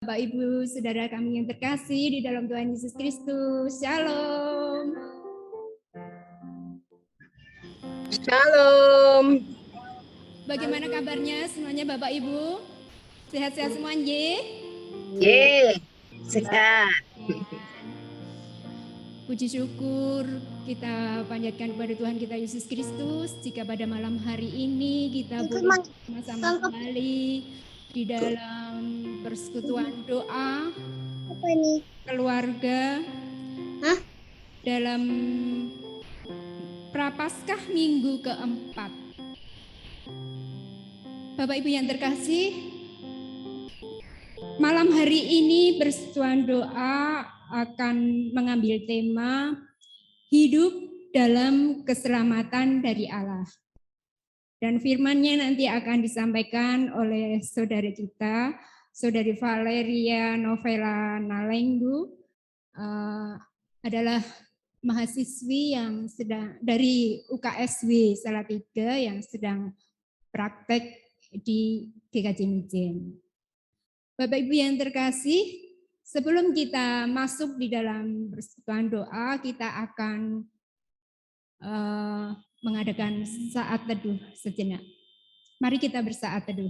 Bapak, Ibu, Saudara kami yang terkasih di dalam Tuhan Yesus Kristus. Shalom. Shalom. Bagaimana kabarnya semuanya Bapak Ibu? Sehat-sehat semuanya? Ye, sehat. Puji syukur kita panjatkan kepada Tuhan kita Yesus Kristus. Jika pada malam hari ini kita boleh bersama-sama kembali di dalam persekutuan doa keluarga dalam Prapaskah minggu keempat. Bapak Ibu yang terkasih, malam hari ini persekutuan doa akan mengambil tema hidup dalam keselamatan dari Allah. Dan firman-Nya nanti akan disampaikan oleh saudara kita, Saudari Valeria Novela Nalenggu, adalah mahasiswi yang sedang dari UKSW Salatiga yang sedang praktek di GKJ Mijen. Bapak Ibu yang terkasih, sebelum kita masuk di dalam persekutuan doa, kita akan mengadakan saat teduh sejenak. Mari kita bersaat teduh.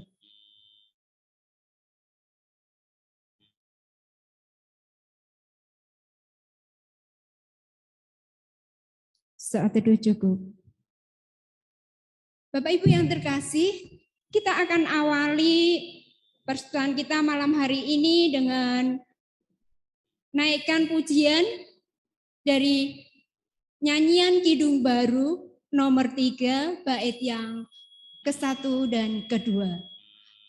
Saat teduh cukup. Bapak Ibu yang terkasih, kita akan awali persekutuan kita malam hari ini dengan naikkan pujian dari nyanyian Kidung Baru nomor 3 bait yang ke-1 dan ke-2.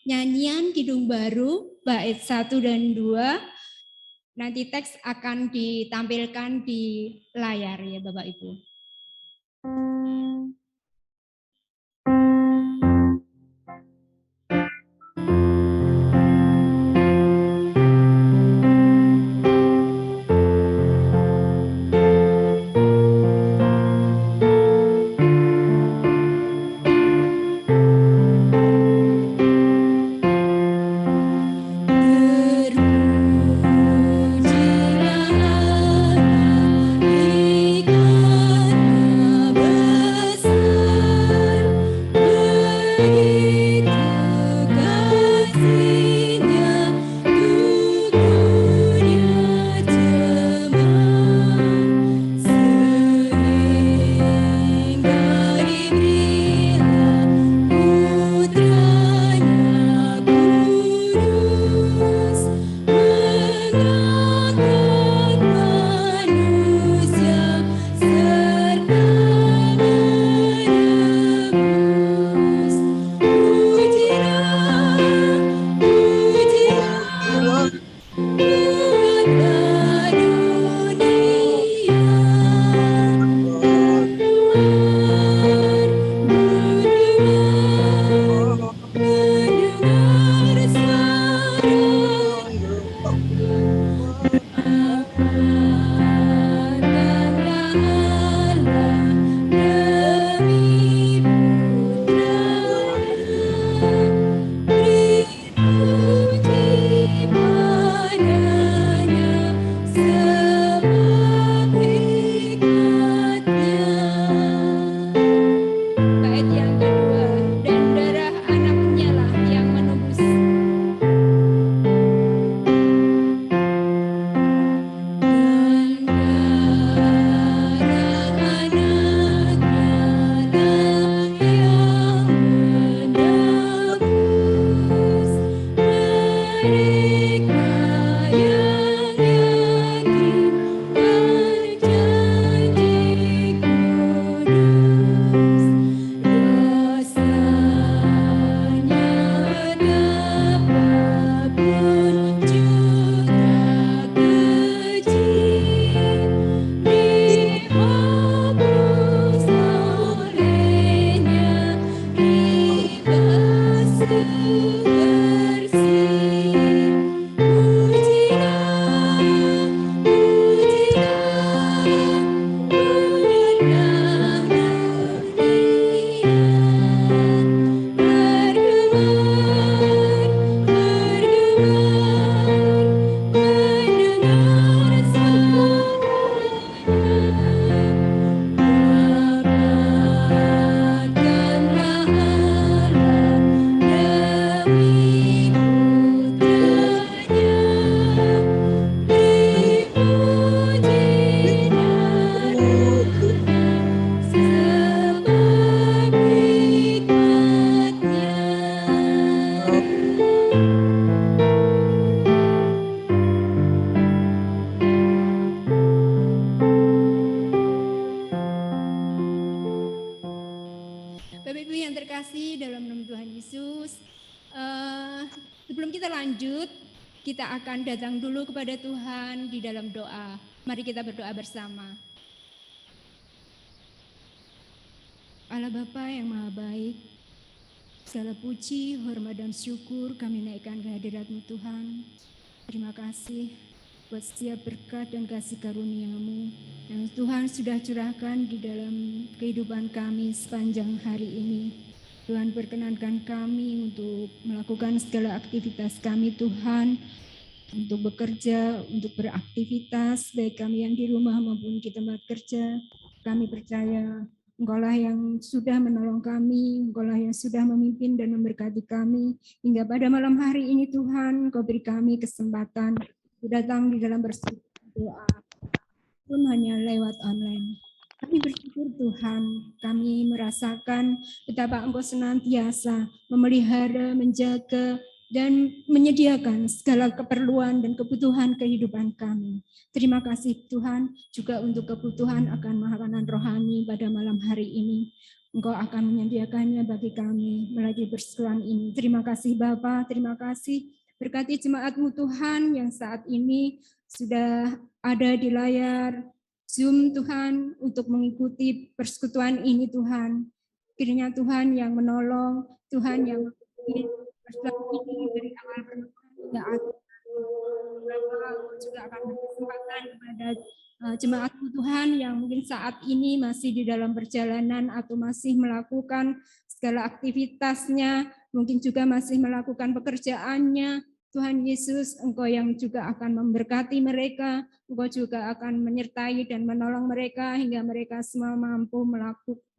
Nyanyian Kidung Baru bait 1 dan 2. Nanti teks akan ditampilkan di layar ya Bapak Ibu. kita akan datang dulu kepada Tuhan di dalam doa. Mari kita berdoa bersama. Allah Bapa yang Maha Baik, segala puji, hormat, dan syukur kami naikkan ke hadirat-Mu Tuhan. Terima kasih buat setiap berkat dan kasih karunia-Mu yang Tuhan sudah curahkan di dalam kehidupan kami sepanjang hari ini. Tuhan, perkenankan kami untuk melakukan segala aktivitas kami Tuhan, untuk bekerja, untuk beraktivitas, baik kami yang di rumah maupun di tempat kerja. Kami percaya Engkaulah yang sudah menolong kami, Engkaulah yang sudah memimpin dan memberkati kami, hingga pada malam hari ini Tuhan, Engkau beri kami kesempatan datang di dalam berdoa, pun hanya lewat online. Kami bersyukur Tuhan, kami merasakan betapa Engkau senantiasa memelihara, menjaga, dan menyediakan segala keperluan dan kebutuhan kehidupan kami. Terima kasih Tuhan juga untuk kebutuhan akan makanan rohani pada malam hari ini. Engkau akan menyediakannya bagi kami melalui persekutuan ini. Terima kasih Bapa, terima kasih. Berkati jemaat-Mu Tuhan yang saat ini sudah ada di layar Zoom Tuhan untuk mengikuti persekutuan ini Tuhan. Kiranya Tuhan yang menolong, Tuhan yang memimpin persekutuan ini dari awal hingga akhir. Engkau juga akan berkesempatan kepada jemaat-Mu Tuhan yang mungkin saat ini masih di dalam perjalanan atau masih melakukan segala aktivitasnya, mungkin juga masih melakukan pekerjaannya. Tuhan Yesus, Engkau yang juga akan memberkati mereka, Engkau juga akan menyertai dan menolong mereka hingga mereka semua mampu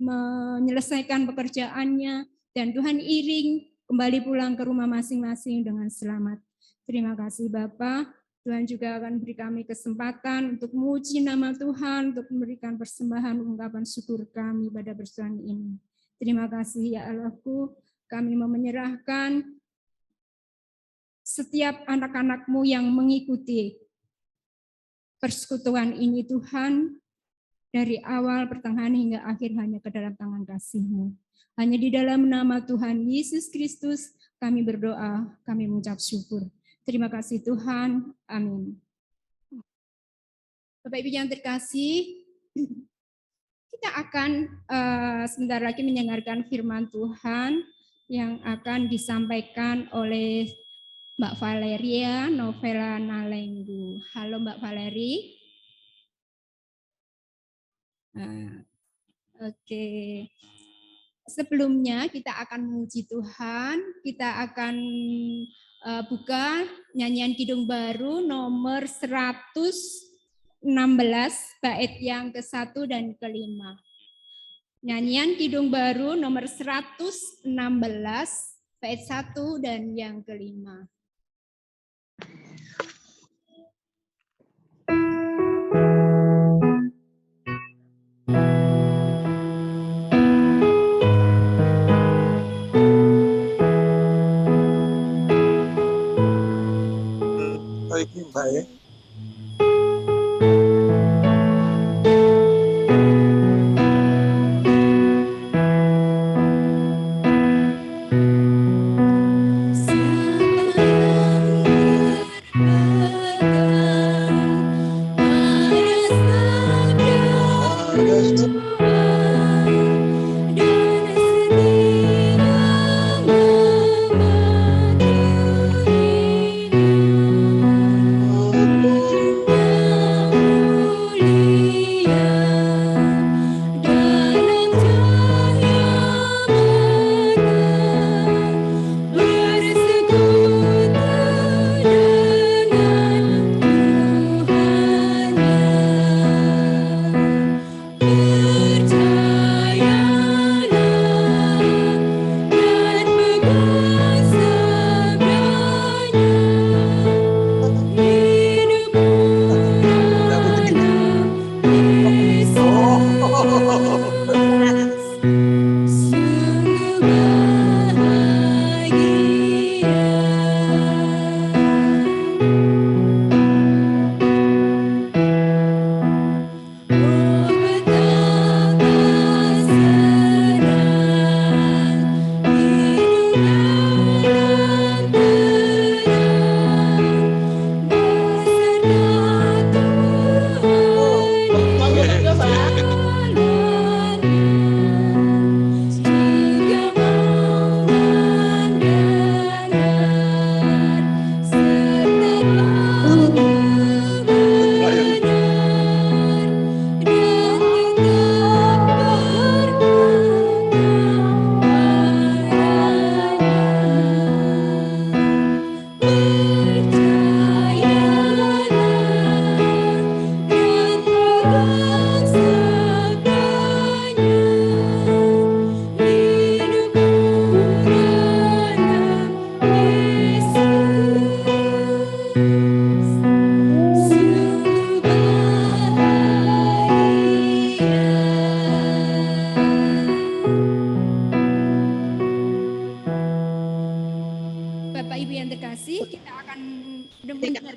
menyelesaikan pekerjaannya, dan Tuhan iring kembali pulang ke rumah masing-masing dengan selamat. Terima kasih Bapa. Tuhan juga akan beri kami kesempatan untuk memuji nama Tuhan, untuk memberikan persembahan ungkapan syukur kami pada persekutuan ini. Terima kasih ya Allahku, kami mau menyerahkan setiap anak-anak-Mu yang mengikuti persekutuan ini Tuhan, dari awal, pertengahan, hingga akhir hanya ke dalam tangan kasih-Mu. Hanya di dalam nama Tuhan Yesus Kristus kami berdoa, kami mengucap syukur. Terima kasih Tuhan, amin. Bapak Ibu yang terkasih, kita akan sebentar lagi mendengarkan firman Tuhan yang akan disampaikan oleh Mbak Valeria Novela Nalenggu. Halo Mbak Valeri. Oke. Sebelumnya kita akan memuji Tuhan, kita akan buka nyanyian Kidung Baru nomor 116 bait yang ke-1 dan ke-5. Nyanyian Kidung Baru nomor 116 bait 1 dan yang ke-5. Baik.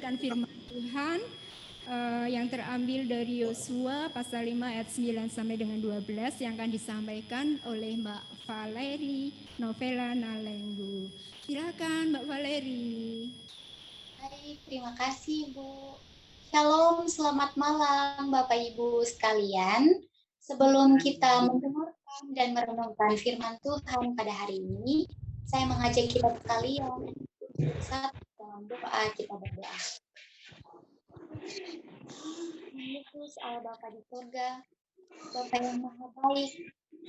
mendengarkan firman Tuhan yang terambil dari Yosua pasal 5 ayat 9 sampai dengan 12 yang akan disampaikan oleh Mbak Valeri Novela Nalenggu. Silakan Mbak Valeri. Baik, terima kasih Bu. Shalom, selamat malam Bapak Ibu sekalian. Sebelum kita mendengarkan dan merenungkan firman Tuhan pada hari ini, saya mengajak kita sekalian satu dalam doa, kita berdoa. Yesus Allah Bapa di surga, Bapa yang maha baik,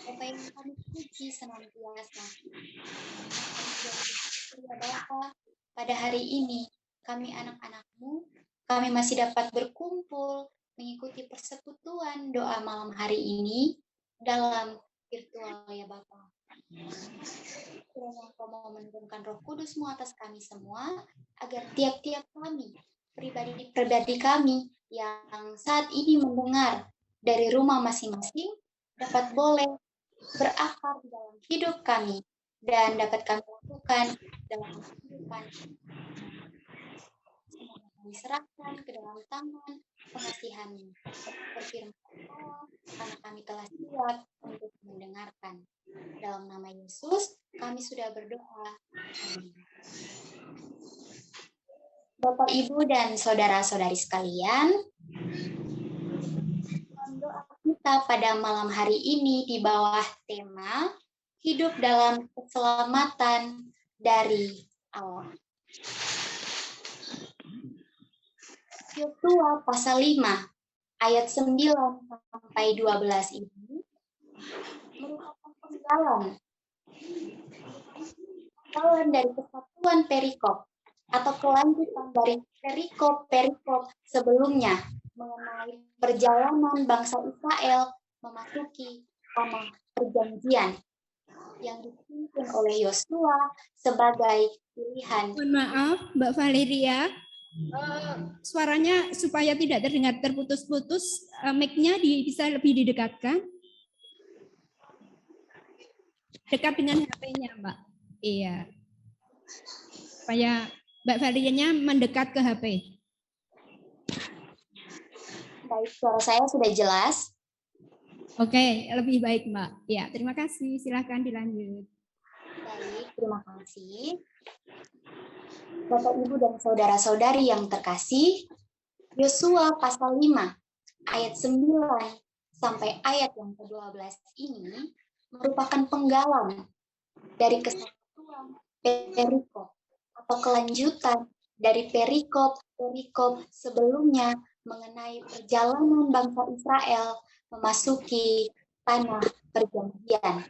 Bapa yang kami puji senantiasa. Ya Bapa, pada hari ini kami anak-anak-Mu, kami masih dapat berkumpul mengikuti persekutuan doa malam hari ini dalam virtual ya Bapa. Kiranya Engkau mau menurunkan Roh Kudus-Mu atas kami semua, agar tiap-tiap kami, pribadi kami yang saat ini mendengar dari rumah masing-masing, dapat boleh berakar di dalam hidup kami dan dapat kami lakukan dalam kehidupan. Semoga kami serahkan ke dalam tangan pengasihan-Mu. Berfirman Allah, karena kami telah siap untuk mendengarkan. Dalam nama Yesus, kami sudah berdoa. Amin. Bapak, Ibu, dan saudara-saudari sekalian, doa kita pada malam hari ini di bawah tema hidup dalam keselamatan dari Allah. Yosua pasal 5 ayat 9 sampai 12 ini merupakan penggalan dari kesatuan perikop atau kelanjutan dari perikop sebelumnya mengenai perjalanan bangsa Israel memasuki tanah perjanjian yang dipimpin oleh Yosua sebagai pilihan. Mohon maaf Mbak Valeria, suaranya supaya tidak terdengar terputus-putus, mic-nya bisa lebih didekatkan. Dekat dengan HP-nya Mbak. Iya. Supaya Mbak Valerianya mendekat ke HP. Baik, suara saya sudah jelas. Oke, lebih baik Mbak. Ya, terima kasih. Silakan dilanjut. Baik, terima kasih. Bapak, Ibu, dan saudara-saudari yang terkasih, Yosua pasal 5 ayat 9 sampai ayat yang ke-12 ini merupakan penggalan dari kesatuan perikop atau kelanjutan dari perikop sebelumnya mengenai perjalanan bangsa Israel memasuki tanah perjanjian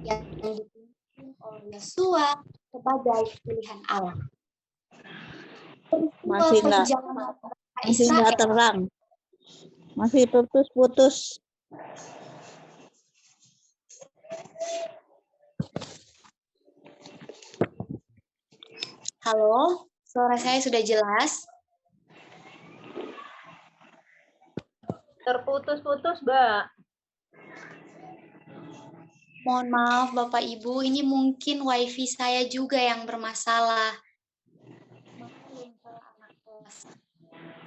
yang dipimpin oleh Yosua sebagai pilihan Allah. Masih nggak terang, masih putus-putus. Halo, suara saya sudah jelas? Terputus-putus, Mbak. Mohon maaf Bapak Ibu, ini mungkin wifi saya juga yang bermasalah.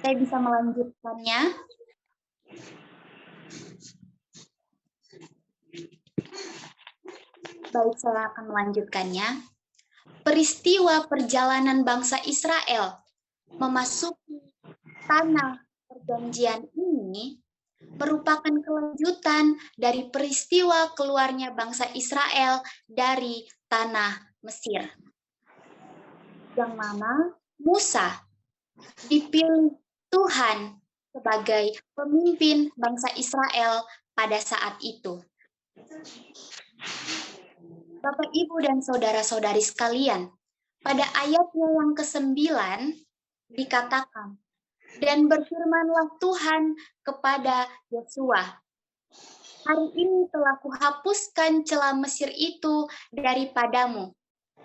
Saya bisa melanjutkannya. Baik, saya akan melanjutkannya. Peristiwa perjalanan bangsa Israel memasuki tanah perjanjian ini merupakan kelanjutan dari peristiwa keluarnya bangsa Israel dari tanah Mesir, yang mana Musa dipilih Tuhan sebagai pemimpin bangsa Israel pada saat itu. Bapak, Ibu, dan saudara-saudari sekalian, pada ayatnya yang ke-9 dikatakan, dan berfirmanlah Tuhan kepada Yosua, hari ini telah kuhapuskan celah Mesir itu daripadamu.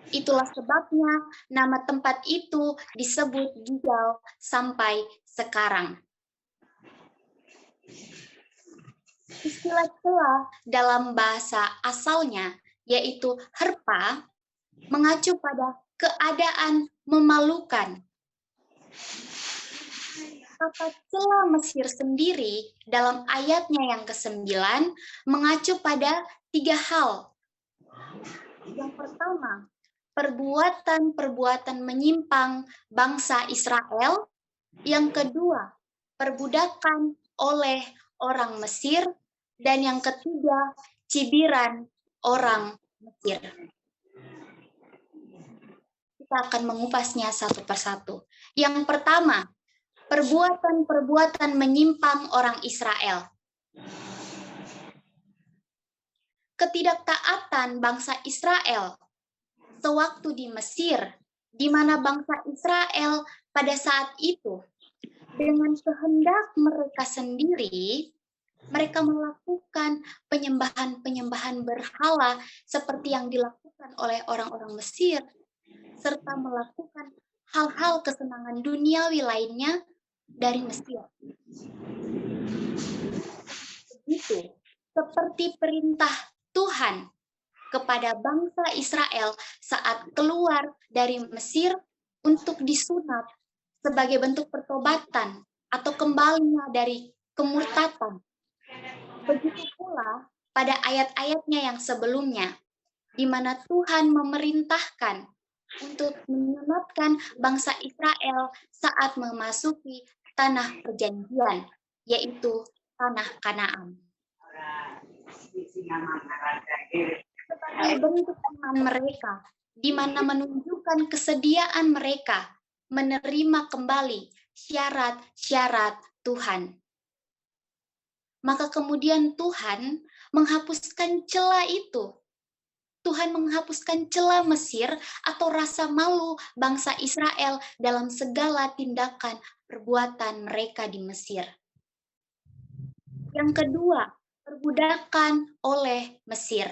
Itulah sebabnya nama tempat itu disebut Gilgal sampai sekarang. Istilah celah dalam bahasa asalnya yaitu herpa mengacu pada keadaan memalukan Kata celah Mesir sendiri dalam ayatnya yang ke-9 mengacu pada 3 hal. Yang pertama, perbuatan-perbuatan menyimpang bangsa Israel. Yang kedua, perbudakan oleh orang Mesir. Dan yang ketiga, cibiran orang Mesir. Kita akan mengupasnya satu persatu. Yang pertama, perbuatan-perbuatan menyimpang orang Israel. Ketidaktaatan bangsa Israel sewaktu di Mesir, di mana bangsa Israel pada saat itu dengan kehendak mereka sendiri, mereka melakukan penyembahan-penyembahan berhala seperti yang dilakukan oleh orang-orang Mesir, serta melakukan hal-hal kesenangan duniawi lainnya dari Mesir. Begitu, seperti perintah Tuhan kepada bangsa Israel saat keluar dari Mesir untuk disunat sebagai bentuk pertobatan atau kembalinya dari kemurtatan. Begitu pula pada ayat-ayatnya yang sebelumnya, di mana Tuhan memerintahkan untuk menyunatkan bangsa Israel saat memasuki tanah perjanjian, yaitu tanah Kanaan. Sebagai bentuk iman mereka, di mana menunjukkan kesediaan mereka menerima kembali syarat-syarat Tuhan. Maka kemudian Tuhan menghapuskan celah itu. Tuhan menghapuskan celah Mesir atau rasa malu bangsa Israel dalam segala tindakan perbuatan mereka di Mesir. Yang kedua, perbudakan oleh Mesir.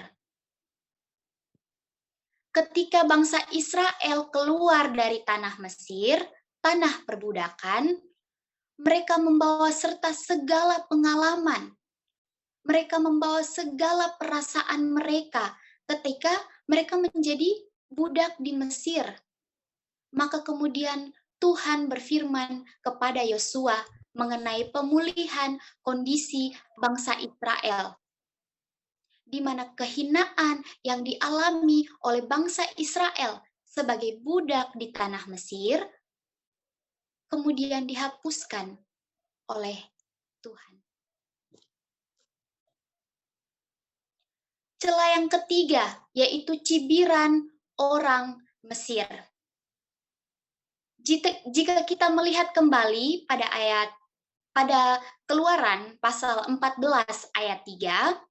Ketika bangsa Israel keluar dari tanah Mesir, tanah perbudakan, mereka membawa serta segala pengalaman. Mereka membawa segala perasaan mereka ketika mereka menjadi budak di Mesir. Maka kemudian Tuhan berfirman kepada Yosua mengenai pemulihan kondisi bangsa Israel, di mana kehinaan yang dialami oleh bangsa Israel sebagai budak di tanah Mesir kemudian dihapuskan oleh Tuhan. Celah yang ketiga, yaitu cibiran orang Mesir. Jika kita melihat kembali pada Keluaran pasal 14 ayat 3,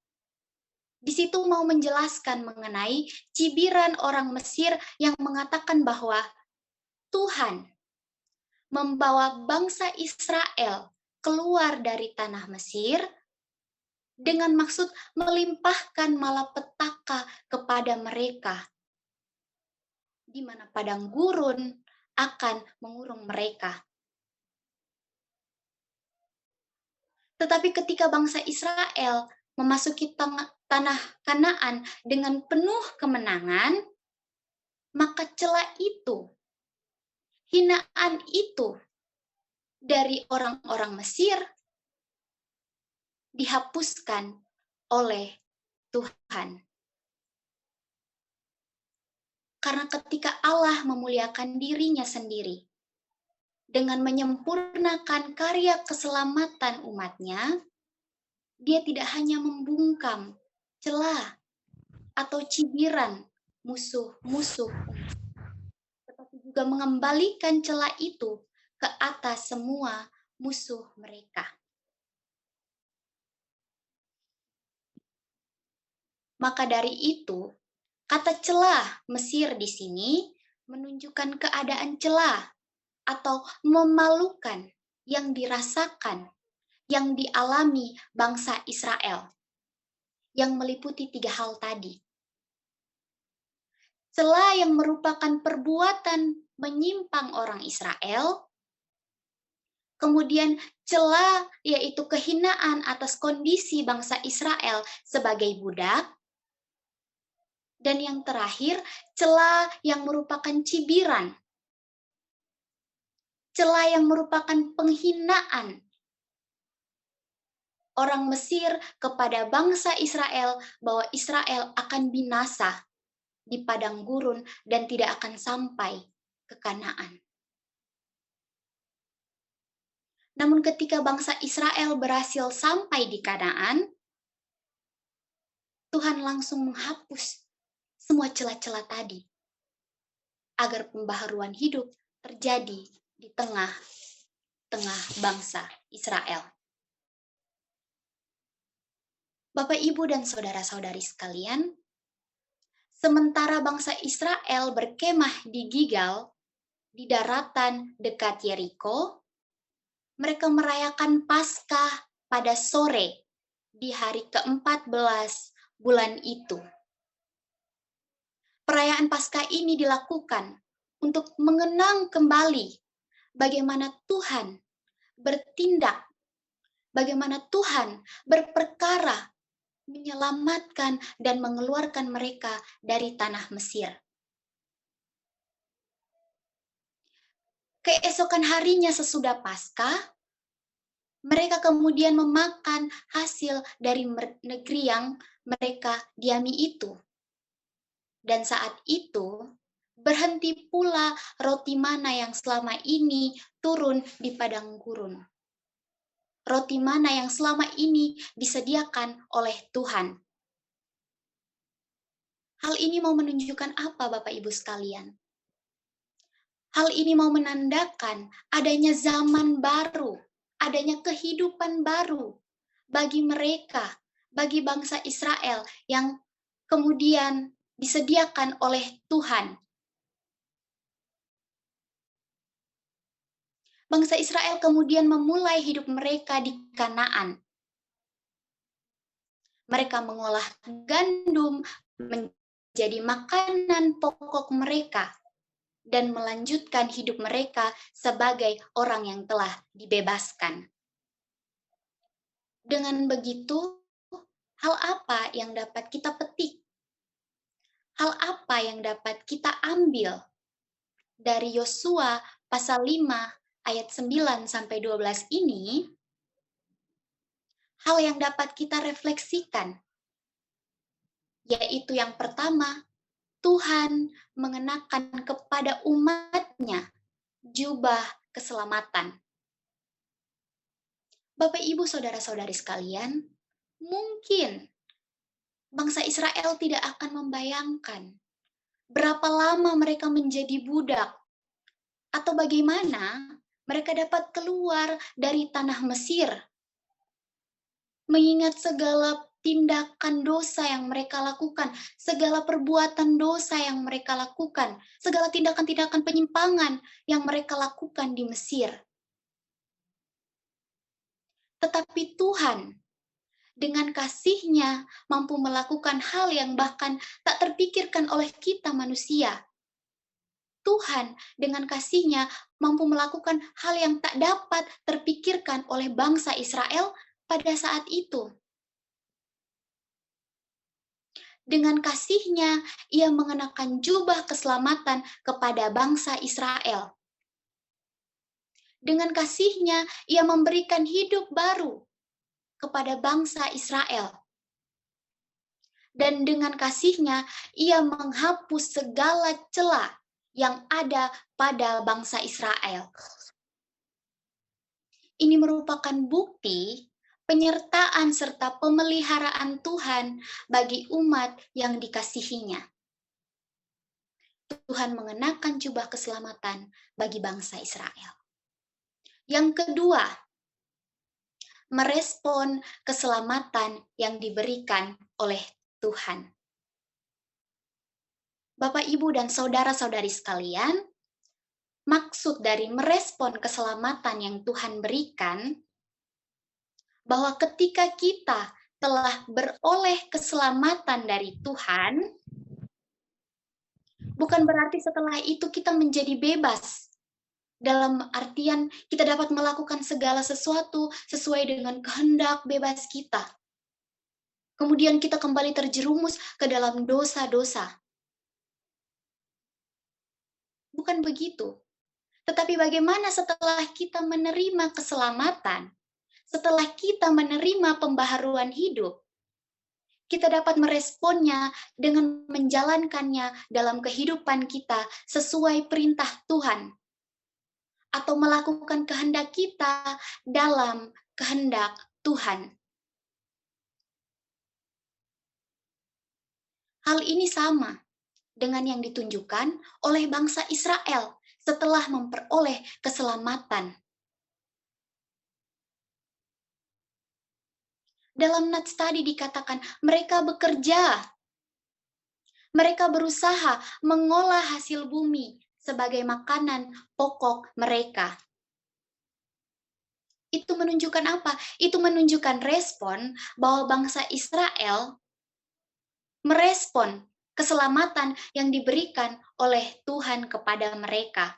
di situ mau menjelaskan mengenai cibiran orang Mesir yang mengatakan bahwa Tuhan membawa bangsa Israel keluar dari tanah Mesir dengan maksud melimpahkan malapetaka kepada mereka, di mana padang gurun akan mengurung mereka. Tetapi ketika bangsa Israel memasuki tanah Kanaan dengan penuh kemenangan, maka celah itu, hinaan itu dari orang-orang Mesir dihapuskan oleh Tuhan. Karena ketika Allah memuliakan dirinya sendiri dengan menyempurnakan karya keselamatan umatnya, dia tidak hanya membungkam celah atau cibiran musuh-musuh, tetapi juga mengembalikan celah itu ke atas semua musuh mereka. Maka dari itu, kata celah Mesir di sini menunjukkan keadaan celah atau memalukan yang dirasakan, yang dialami bangsa Israel, yang meliputi 3 hal tadi. Celah yang merupakan perbuatan menyimpang orang Israel, kemudian celah yaitu kehinaan atas kondisi bangsa Israel sebagai budak, dan yang terakhir, celah yang merupakan cibiran. celah yang merupakan penghinaan orang Mesir kepada bangsa Israel, bahwa Israel akan binasa di padang gurun dan tidak akan sampai ke Kanaan. Namun ketika bangsa Israel berhasil sampai di Kanaan, Tuhan langsung menghapus semua celah-celah tadi, agar pembaharuan hidup terjadi di tengah bangsa Israel. Bapak, Ibu, dan saudara-saudari sekalian, sementara bangsa Israel berkemah di Gilgal, di daratan dekat Yeriko, mereka merayakan Paskah pada sore di hari ke-14 bulan itu. Perayaan Paskah ini dilakukan untuk mengenang kembali bagaimana Tuhan bertindak, bagaimana Tuhan berperkara menyelamatkan dan mengeluarkan mereka dari tanah Mesir. Keesokan harinya sesudah Paskah, mereka kemudian memakan hasil dari negeri yang mereka diami itu. Dan saat itu, berhenti pula roti mana yang selama ini turun di padang gurun. Roti mana yang selama ini disediakan oleh Tuhan. Hal ini mau menunjukkan apa, Bapak Ibu sekalian? Hal ini mau menandakan adanya zaman baru, adanya kehidupan baru bagi mereka, bagi bangsa Israel yang kemudian disediakan oleh Tuhan. Bangsa Israel kemudian memulai hidup mereka di Kanaan. Mereka mengolah gandum menjadi makanan pokok mereka dan melanjutkan hidup mereka sebagai orang yang telah dibebaskan. Dengan begitu, hal apa yang dapat kita petik? Hal apa yang dapat kita ambil dari Yosua pasal 5 ayat 9 sampai 12 ini? Hal yang dapat kita refleksikan, yaitu yang pertama, Tuhan mengenakan kepada umat-Nya jubah keselamatan. Bapak, Ibu, saudara-saudari sekalian, mungkin bangsa Israel tidak akan membayangkan berapa lama mereka menjadi budak, atau bagaimana mereka dapat keluar dari tanah Mesir. Mengingat segala tindakan dosa yang mereka lakukan, segala perbuatan dosa yang mereka lakukan, segala tindakan-tindakan penyimpangan yang mereka lakukan di Mesir. Tetapi Tuhan dengan kasih-Nya mampu melakukan hal yang bahkan tak terpikirkan oleh kita manusia. Tuhan dengan kasih-Nya mampu melakukan hal yang tak dapat terpikirkan oleh bangsa Israel pada saat itu. Dengan kasih-Nya, Ia mengenakan jubah keselamatan kepada bangsa Israel. Dengan kasih-Nya, Ia memberikan hidup baru kepada bangsa Israel. Dan dengan kasih-Nya, Ia menghapus segala celah yang ada pada bangsa Israel. Ini merupakan bukti penyertaan serta pemeliharaan Tuhan bagi umat yang dikasihi-Nya. Tuhan mengenakan jubah keselamatan bagi bangsa Israel. Yang kedua, merespon keselamatan yang diberikan oleh Tuhan. Bapak, Ibu, dan saudara-saudari sekalian, maksud dari merespon keselamatan yang Tuhan berikan, bahwa ketika kita telah beroleh keselamatan dari Tuhan, bukan berarti setelah itu kita menjadi bebas. Dalam artian kita dapat melakukan segala sesuatu sesuai dengan kehendak bebas kita. Kemudian kita kembali terjerumus ke dalam dosa-dosa. Bukan begitu. Tetapi bagaimana setelah kita menerima keselamatan, setelah kita menerima pembaharuan hidup, kita dapat meresponnya dengan menjalankannya dalam kehidupan kita sesuai perintah Tuhan, atau melakukan kehendak kita dalam kehendak Tuhan. Hal ini sama dengan yang ditunjukkan oleh bangsa Israel setelah memperoleh keselamatan. Dalam nats tadi dikatakan mereka bekerja, mereka berusaha mengolah hasil bumi sebagai makanan pokok mereka. Itu menunjukkan apa? Itu menunjukkan respon bahwa bangsa Israel merespon keselamatan yang diberikan oleh Tuhan kepada mereka.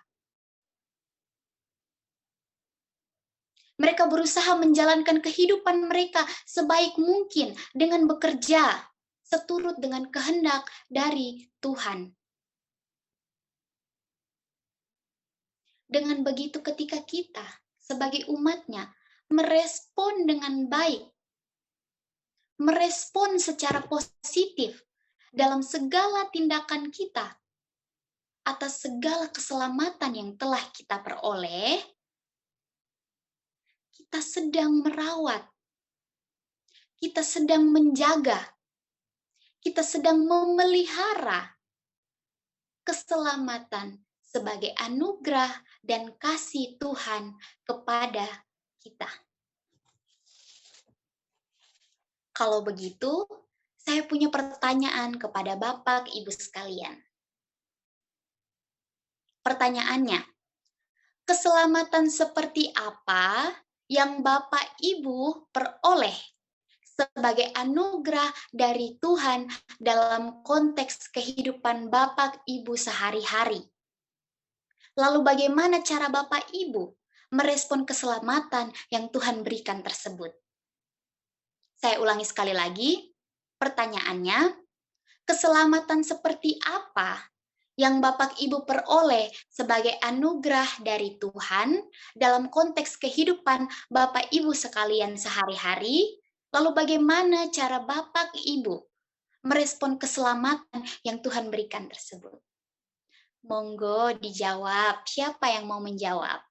Mereka berusaha menjalankan kehidupan mereka sebaik mungkin dengan bekerja seturut dengan kehendak dari Tuhan. Dengan begitu ketika kita sebagai umatnya merespon dengan baik, merespon secara positif dalam segala tindakan kita atas segala keselamatan yang telah kita peroleh, kita sedang merawat, kita sedang menjaga, kita sedang memelihara keselamatan sebagai anugerah dan kasih Tuhan kepada kita. Kalau begitu, saya punya pertanyaan kepada Bapak Ibu sekalian. Pertanyaannya, keselamatan seperti apa yang Bapak Ibu peroleh sebagai anugerah dari Tuhan dalam konteks kehidupan Bapak Ibu sehari-hari? Lalu bagaimana cara Bapak Ibu merespon keselamatan yang Tuhan berikan tersebut? Saya ulangi sekali lagi, pertanyaannya, keselamatan seperti apa yang Bapak Ibu peroleh sebagai anugerah dari Tuhan dalam konteks kehidupan Bapak Ibu sekalian sehari-hari? Lalu bagaimana cara Bapak Ibu merespon keselamatan yang Tuhan berikan tersebut? Monggo dijawab. Siapa yang mau menjawab?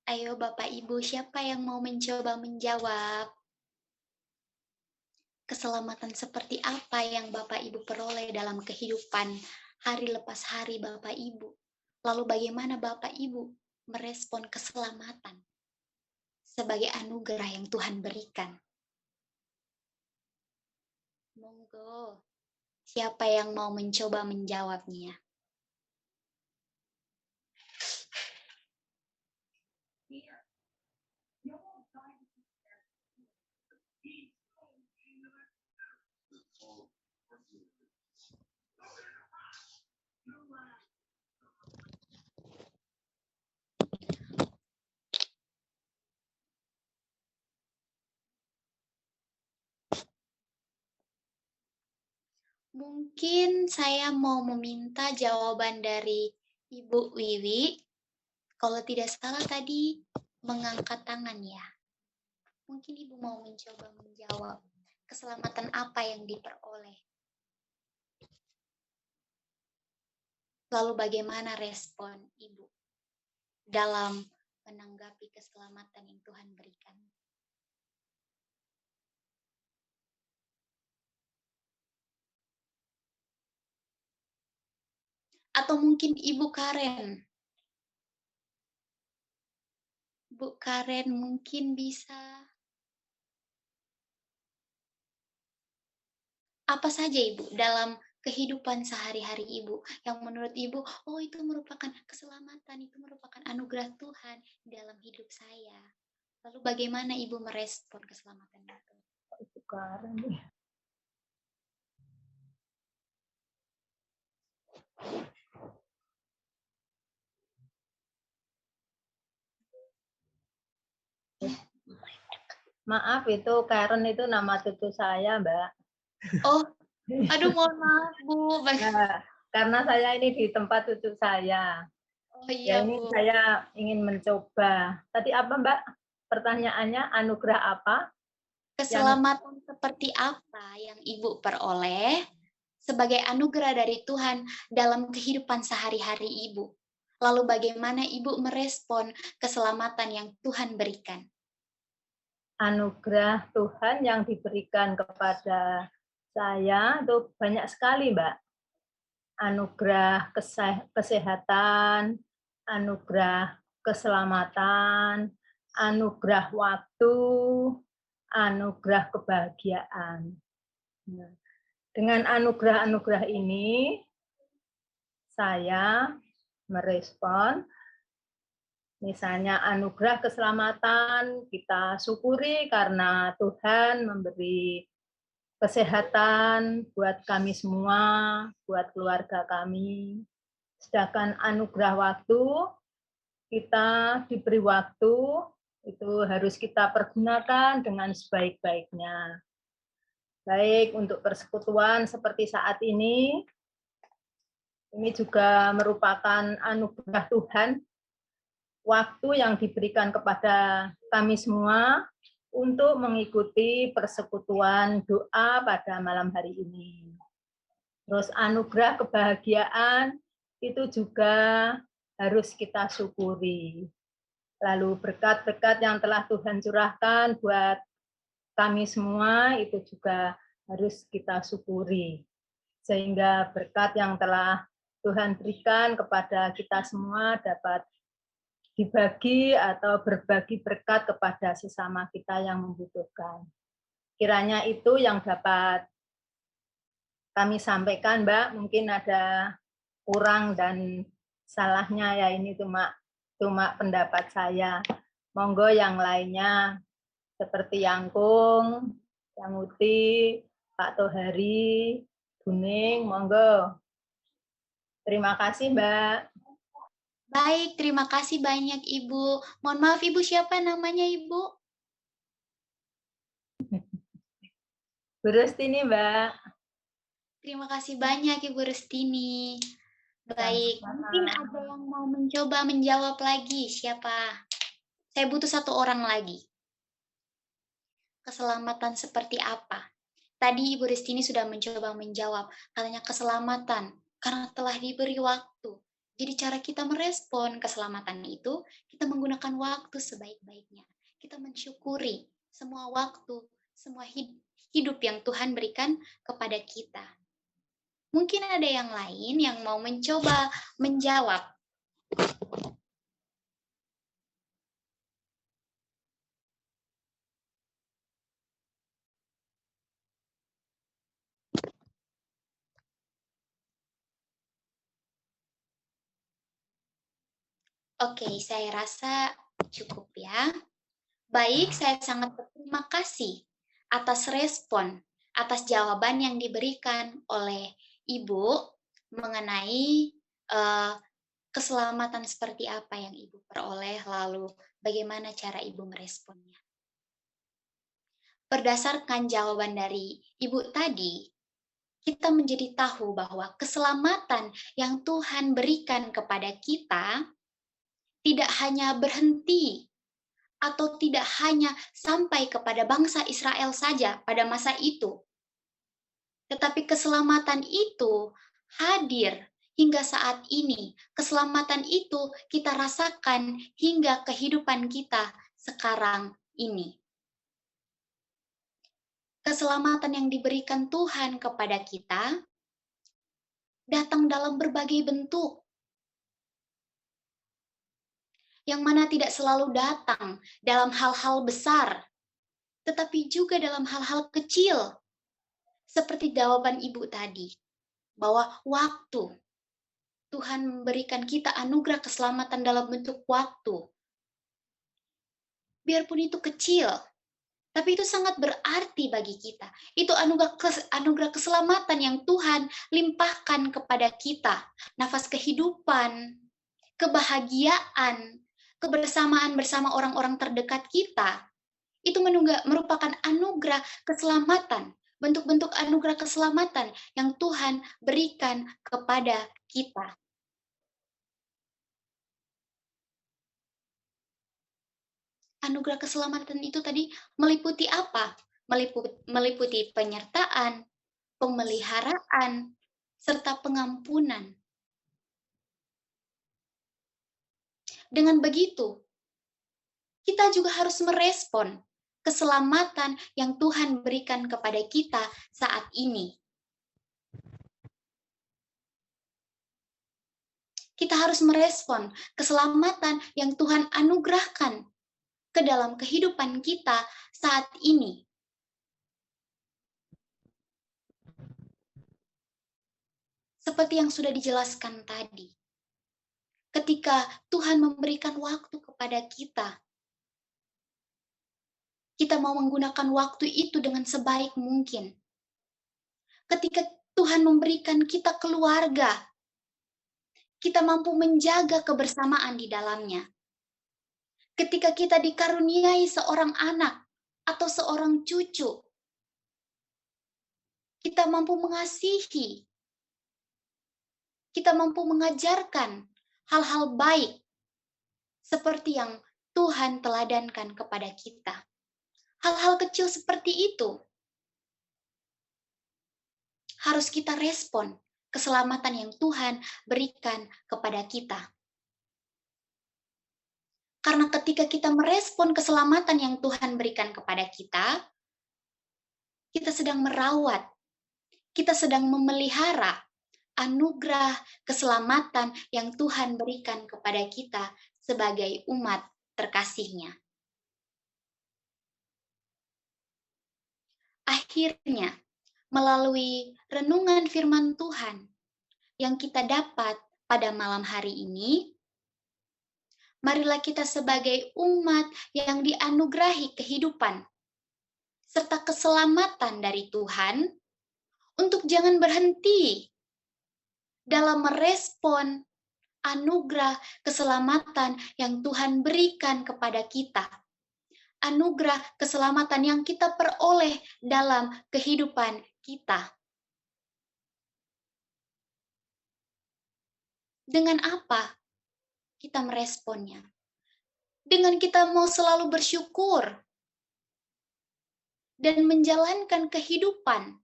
Ayo Bapak Ibu, siapa yang mau mencoba menjawab? Keselamatan seperti apa yang Bapak Ibu peroleh dalam kehidupan hari lepas hari Bapak Ibu? Lalu bagaimana Bapak Ibu merespon keselamatan sebagai anugerah yang Tuhan berikan? Monggo, siapa yang mau mencoba menjawabnya? Mungkin saya mau meminta jawaban dari Ibu Wiwi. Kalau tidak salah tadi mengangkat tangan ya. Mungkin Ibu mau mencoba menjawab keselamatan apa yang diperoleh. Lalu bagaimana respon Ibu dalam menanggapi keselamatan yang Tuhan berikan? Atau mungkin Ibu Karen. Bu Karen mungkin bisa. Apa saja Ibu dalam kehidupan sehari-hari Ibu yang menurut Ibu, oh itu merupakan keselamatan, itu merupakan anugerah Tuhan dalam hidup saya. Lalu bagaimana Ibu merespon keselamatan itu? Itu Karen. Maaf, itu Karen itu nama cucu saya, Mbak. Oh, aduh mohon maaf Bu. Nah, karena saya ini di tempat cucu saya. Oh Ya iya ini Bu. saya ingin mencoba. Tadi apa Mbak? Pertanyaannya anugerah apa? Keselamatan seperti apa yang Ibu peroleh sebagai anugerah dari Tuhan dalam kehidupan sehari-hari Ibu? Lalu bagaimana Ibu merespon keselamatan yang Tuhan berikan? Anugerah Tuhan yang diberikan kepada saya itu banyak sekali, Mbak. Anugerah kesehatan, anugerah keselamatan, anugerah waktu, anugerah kebahagiaan. Nah, dengan anugerah-anugerah ini, saya merespon, misalnya anugerah keselamatan, kita syukuri karena Tuhan memberi kesehatan buat kami semua, buat keluarga kami. Sedangkan anugerah waktu, kita diberi waktu, itu harus kita pergunakan dengan sebaik-baiknya. Baik untuk persekutuan seperti saat ini juga merupakan anugerah Tuhan, waktu yang diberikan kepada kami semua untuk mengikuti persekutuan doa pada malam hari ini. Terus anugerah kebahagiaan itu juga harus kita syukuri. Lalu berkat-berkat yang telah Tuhan curahkan buat kami semua itu juga harus kita syukuri. Sehingga berkat yang telah Tuhan berikan kepada kita semua dapat dibagi atau berbagi berkat kepada sesama kita yang membutuhkan. Kiranya itu yang dapat kami sampaikan, Mbak. Mungkin ada kurang dan salahnya ya, ini cuma pendapat saya. Monggo yang lainnya seperti Yangkung, Yang Uti, Pak Tohari, Buning, monggo. Terima kasih, Mbak. Baik, terima kasih banyak Ibu. Mohon maaf Ibu, siapa namanya Ibu? Bu Rustini, Mbak. Terima kasih banyak Ibu Rustini. Baik, mungkin ada yang mau mencoba menjawab lagi. Siapa? Saya butuh satu orang lagi. Keselamatan seperti apa? Tadi Ibu Rustini sudah mencoba menjawab. Katanya keselamatan karena telah diberi waktu. Jadi cara kita merespon keselamatan itu, kita menggunakan waktu sebaik-baiknya. Kita mensyukuri semua waktu, semua hidup yang Tuhan berikan kepada kita. Mungkin ada yang lain yang mau mencoba menjawab. Oke, saya rasa cukup ya. Baik, saya sangat berterima kasih atas respon, atas jawaban yang diberikan oleh Ibu mengenai keselamatan seperti apa yang Ibu peroleh, lalu bagaimana cara Ibu meresponnya. Berdasarkan jawaban dari Ibu tadi, kita menjadi tahu bahwa keselamatan yang Tuhan berikan kepada kita tidak hanya berhenti atau tidak hanya sampai kepada bangsa Israel saja pada masa itu. Tetapi keselamatan itu hadir hingga saat ini. Keselamatan itu kita rasakan hingga kehidupan kita sekarang ini. Keselamatan yang diberikan Tuhan kepada kita datang dalam berbagai bentuk, yang mana tidak selalu datang dalam hal-hal besar, tetapi juga dalam hal-hal kecil. Seperti jawaban Ibu tadi, bahwa waktu, Tuhan memberikan kita anugerah keselamatan dalam bentuk waktu. Biarpun itu kecil, tapi itu sangat berarti bagi kita. Itu anugerah keselamatan yang Tuhan limpahkan kepada kita. Nafas kehidupan, kebahagiaan, kebersamaan bersama orang-orang terdekat kita. Itu merupakan anugerah keselamatan, bentuk-bentuk anugerah keselamatan yang Tuhan berikan kepada kita. Anugerah keselamatan itu tadi meliputi apa? Meliputi penyertaan, pemeliharaan, serta pengampunan. Dengan begitu, kita juga harus merespon keselamatan yang Tuhan berikan kepada kita saat ini. Kita harus merespon keselamatan yang Tuhan anugerahkan ke dalam kehidupan kita saat ini. Seperti yang sudah dijelaskan tadi, ketika Tuhan memberikan waktu kepada kita, kita mau menggunakan waktu itu dengan sebaik mungkin. Ketika Tuhan memberikan kita keluarga, kita mampu menjaga kebersamaan di dalamnya. Ketika kita dikaruniai seorang anak atau seorang cucu, kita mampu mengasihi, kita mampu mengajarkan hal-hal baik seperti yang Tuhan teladankan kepada kita. Hal-hal kecil seperti itu harus kita respon keselamatan yang Tuhan berikan kepada kita. Karena ketika kita merespon keselamatan yang Tuhan berikan kepada kita sedang merawat, kita sedang memelihara anugerah keselamatan yang Tuhan berikan kepada kita sebagai umat terkasihnya. Akhirnya, melalui renungan firman Tuhan yang kita dapat pada malam hari ini, marilah kita sebagai umat yang dianugerahi kehidupan serta keselamatan dari Tuhan untuk jangan berhenti dalam merespon anugerah keselamatan yang Tuhan berikan kepada kita. Anugerah keselamatan yang kita peroleh dalam kehidupan kita. Dengan apa kita meresponnya? Dengan kita mau selalu bersyukur dan menjalankan kehidupan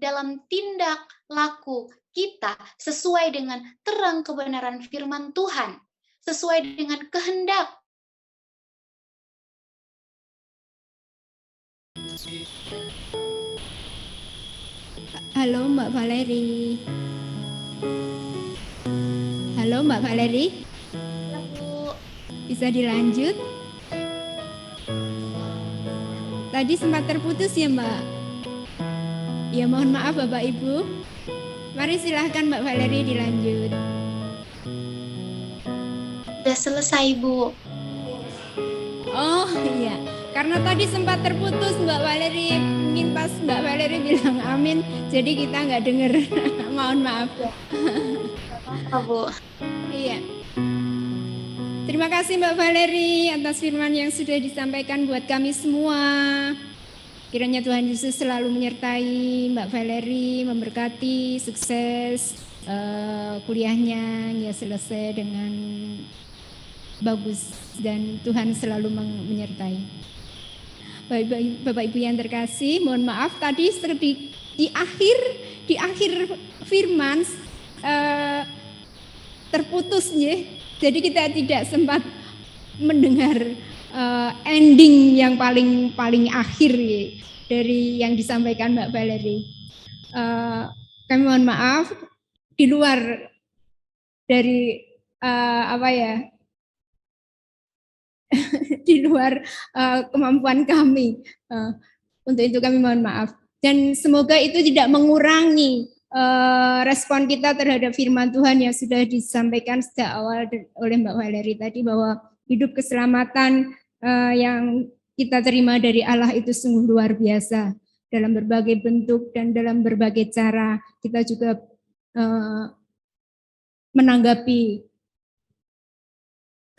dalam tindak laku kita sesuai dengan terang kebenaran firman Tuhan, sesuai dengan kehendak. Halo Mbak Valeri. Halo Mbak Valeri. Lalu, Bisa dilanjut? Tadi sempat terputus ya Mbak? Ya mohon maaf Bapak Ibu. Mari silahkan Mbak Valeri dilanjut. sudah selesai, Bu. Oh iya, karena tadi sempat terputus Mbak Valeri, mungkin pas Mbak Valeri bilang amin, jadi kita nggak dengar. Mohon maaf. Apa, Bu? Iya. Terima kasih Mbak Valeri atas firman yang sudah disampaikan buat kami semua. Kiranya Tuhan Yesus selalu menyertai Mbak Valeri, memberkati, sukses kuliahnya, ya selesai dengan bagus dan Tuhan selalu menyertai. Bapak Ibu yang terkasih, mohon maaf tadi di akhir firman terputus ya. Jadi kita tidak sempat mendengar ending yang paling akhir ya, dari yang disampaikan Mbak Valeri. Kami mohon maaf di luar dari di luar kemampuan kami. Untuk itu kami mohon maaf. Dan semoga itu tidak mengurangi respon kita terhadap firman Tuhan yang sudah disampaikan sejak awal oleh Mbak Valeri tadi, bahwa hidup keselamatan yang kita terima dari Allah itu sungguh luar biasa. Dalam berbagai bentuk dan dalam berbagai cara kita juga menanggapi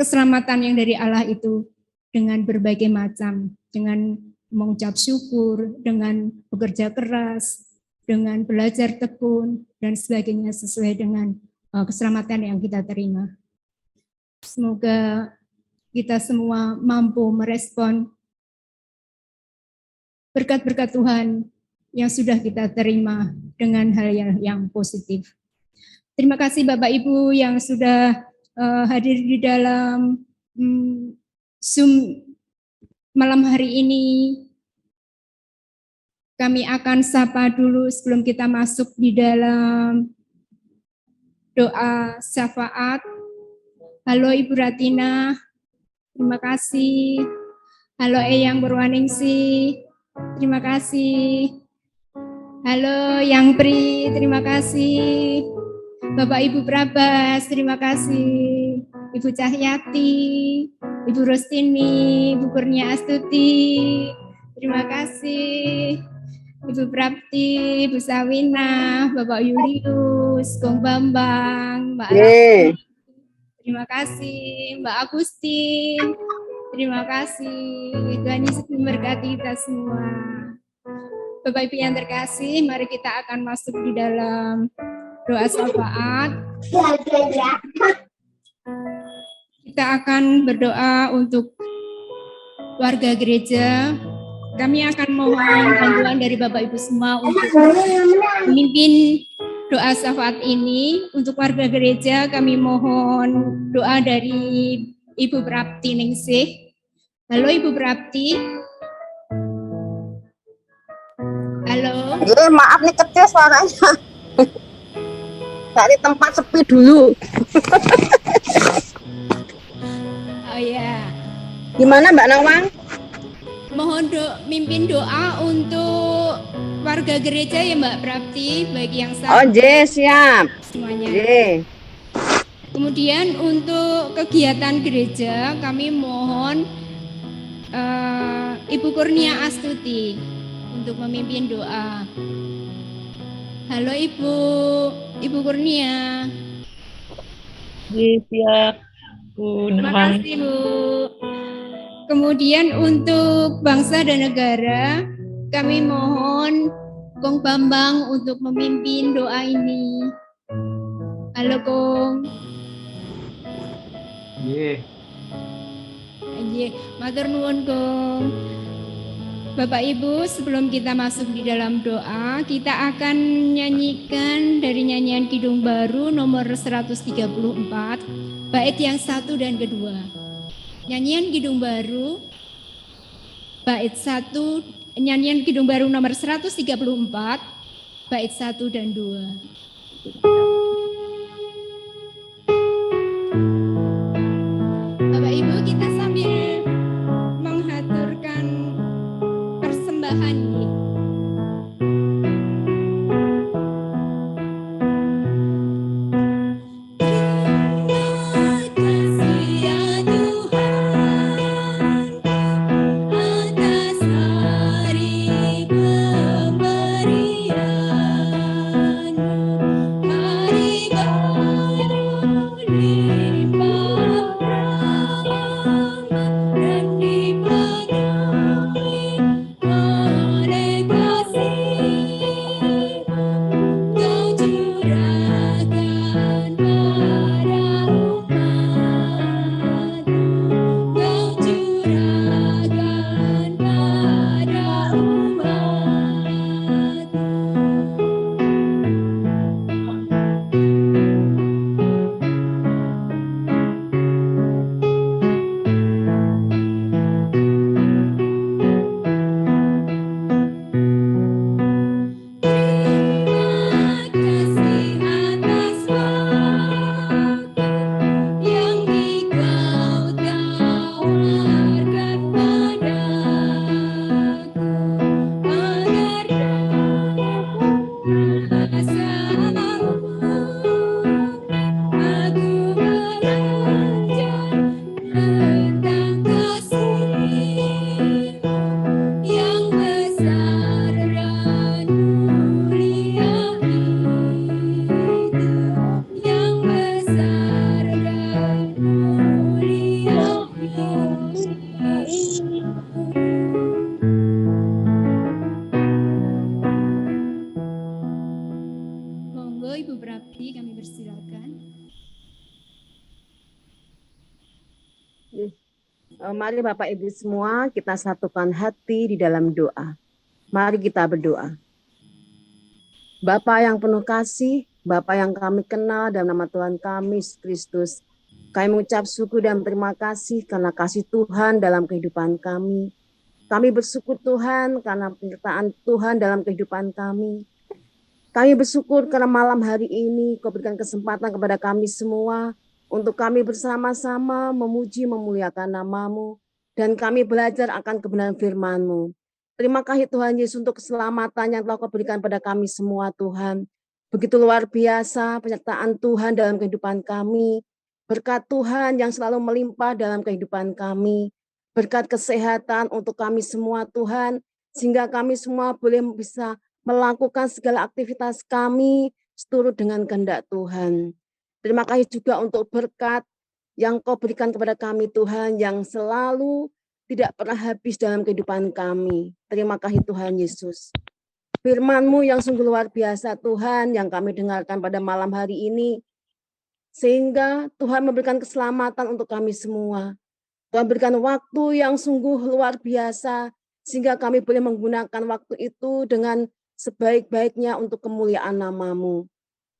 keselamatan yang dari Allah itu dengan berbagai macam, dengan mengucap syukur, dengan bekerja keras, dengan belajar tekun, dan sebagainya sesuai dengan keselamatan yang kita terima. Semoga kita semua mampu merespon berkat-berkat Tuhan yang sudah kita terima dengan hal yang positif. Terima kasih Bapak Ibu yang sudah hadir di dalam Zoom malam hari ini. Kami akan sapa dulu sebelum kita masuk di dalam doa syafaat. Halo Ibu Ratina, terima kasih. Halo Eyang Purwaningsi, terima kasih. Halo Yang Pri, terima kasih. Bapak Ibu Prabas, terima kasih. Ibu Cahyati, Ibu Rostini, Ibu Kurnia Astuti, terima kasih. Ibu Prapti, Ibu Sawina, Bapak Julius, Bang Bambang, Mbak Raffi, terima kasih. Mbak Agustin, terima kasih. Tuhan Yesus memberkati kita semua. Bapak Ibu yang terkasih, mari kita akan masuk di dalam doa syafaat. Kita akan berdoa untuk warga gereja. Kami akan mohon bantuan dari Bapak Ibu semua untuk memimpin doa syafaat ini. Untuk warga gereja kami mohon doa dari Ibu Prapti Ningsih. Halo Ibu Prapti. Halo. Maaf nih kecil suaranya. Cari tempat sepi dulu. Oh ya. Gimana Mbak Nawang? Mohon mimpin doa untuk warga gereja ya Mbak Prapti, bagi yang Oh, siap. semuanya. Kemudian untuk kegiatan gereja kami mohon Ibu Kurnia Astuti untuk memimpin doa. Halo Ibu Kurnia. Siap, Bu. Terima kasih Bu. Kemudian untuk bangsa dan negara, kami mohon Kong Bambang untuk memimpin doa ini. Halo Kong. Matur nuwun Kong. Bapak Ibu, sebelum kita masuk di dalam doa, kita akan nyanyikan dari nyanyian Kidung Baru nomor 134, bait yang 1 dan kedua. Nyanyian Kidung Baru bait 1, nyanyian Kidung Baru nomor 134 bait 1 dan 2. Bapak Ibu, kita sambil menghaturkan persembahan ini. Oleh Monggo Ibu Prabdi, kami persilakan. Mari Bapak Ibu semua kita satukan hati di dalam doa. Mari kita berdoa. Bapa yang penuh kasih, Bapa yang kami kenal dalam nama Tuhan kami Yesus Kristus, kami mengucap syukur dan terima kasih karena kasih Tuhan dalam kehidupan kami. Kami bersyukur Tuhan karena penyertaan Tuhan dalam kehidupan kami. Kami bersyukur karena malam hari ini Kau berikan kesempatan kepada kami semua untuk kami bersama-sama memuji memuliakan nama-Mu dan kami belajar akan kebenaran firman-Mu. Terima kasih Tuhan Yesus untuk keselamatan yang telah Kau berikan pada kami semua Tuhan. Begitu luar biasa penyertaan Tuhan dalam kehidupan kami. Berkat Tuhan yang selalu melimpah dalam kehidupan kami. Berkat kesehatan untuk kami semua Tuhan. Sehingga kami semua boleh bisa melakukan segala aktivitas kami seturut dengan kehendak Tuhan. Terima kasih juga untuk berkat yang Kau berikan kepada kami Tuhan yang selalu tidak pernah habis dalam kehidupan kami. Terima kasih Tuhan Yesus. Firman-Mu yang sungguh luar biasa Tuhan yang kami dengarkan pada malam hari ini. Sehingga Tuhan memberikan keselamatan untuk kami semua. Tuhan berikan waktu yang sungguh luar biasa. Sehingga kami boleh menggunakan waktu itu dengan sebaik-baiknya untuk kemuliaan nama-Mu.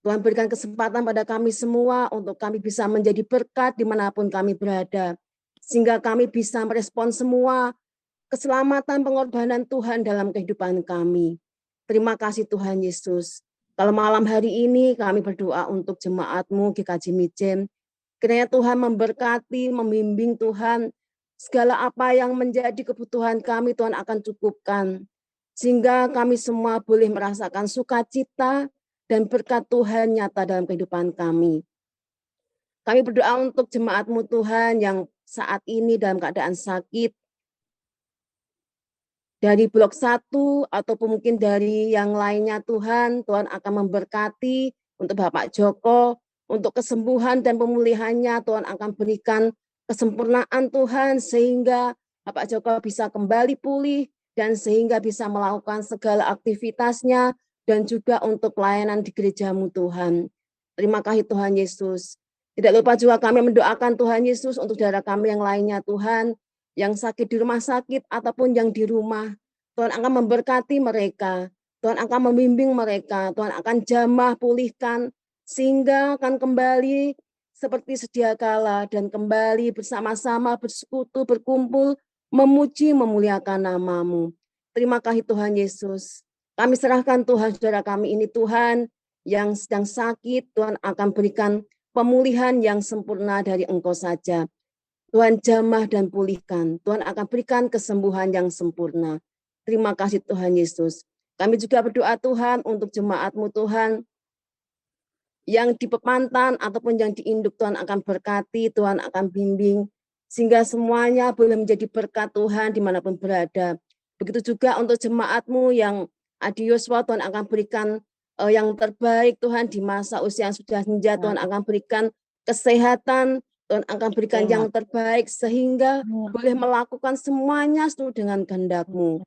Tuhan berikan kesempatan pada kami semua untuk kami bisa menjadi berkat dimanapun kami berada. Sehingga kami bisa merespon semua keselamatan pengorbanan Tuhan dalam kehidupan kami. Terima kasih Tuhan Yesus. Kalau malam hari ini kami berdoa untuk jemaat-Mu GKJ Mijen. Kiranya Tuhan memberkati, membimbing Tuhan. Segala apa yang menjadi kebutuhan kami Tuhan akan cukupkan. Sehingga kami semua boleh merasakan sukacita dan berkat Tuhan nyata dalam kehidupan kami. Kami berdoa untuk jemaat-Mu Tuhan yang saat ini dalam keadaan sakit. Dari blok 1 ataupun mungkin dari yang lainnya Tuhan, Tuhan akan memberkati untuk Bapak Joko, untuk kesembuhan dan pemulihannya Tuhan akan berikan kesempurnaan Tuhan sehingga Bapak Joko bisa kembali pulih dan sehingga bisa melakukan segala aktivitasnya dan juga untuk pelayanan di gereja-Mu Tuhan. Terima kasih Tuhan Yesus. Tidak lupa juga kami mendoakan Tuhan Yesus untuk saudara kami yang lainnya Tuhan, yang sakit di rumah sakit ataupun yang di rumah. Tuhan akan memberkati mereka, Tuhan akan membimbing mereka, Tuhan akan jamah pulihkan, sehingga akan kembali seperti sedia kala dan kembali bersama-sama bersekutu, berkumpul, memuji, memuliakan nama-Mu. Terima kasih Tuhan Yesus. Kami serahkan Tuhan saudara kami ini Tuhan yang sedang sakit, Tuhan akan berikan pemulihan yang sempurna dari Engkau saja. Tuhan jamah dan pulihkan. Tuhan akan berikan kesembuhan yang sempurna. Terima kasih Tuhan Yesus. Kami juga berdoa Tuhan untuk jemaat-Mu Tuhan yang di Pepantan ataupun yang di Induk Tuhan akan berkati, Tuhan akan bimbing. Sehingga semuanya boleh menjadi berkat Tuhan dimanapun berada. Begitu juga untuk jemaat-Mu yang Adi Yoswa Tuhan akan berikan yang terbaik Tuhan di masa usia yang sudah senja. Tuhan akan berikan kesehatan, Tuhan akan berikan yang terbaik sehingga boleh melakukan semuanya seluruh dengan kehendak-Mu.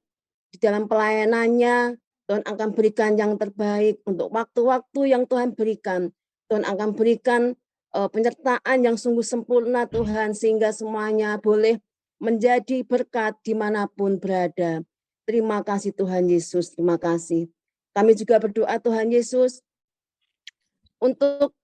Di dalam pelayanannya, Tuhan akan berikan yang terbaik untuk waktu-waktu yang Tuhan berikan. Tuhan akan berikan penyertaan yang sungguh sempurna Tuhan sehingga semuanya boleh menjadi berkat dimanapun berada. Terima kasih Tuhan Yesus, terima kasih. Kami juga berdoa Tuhan Yesus untuk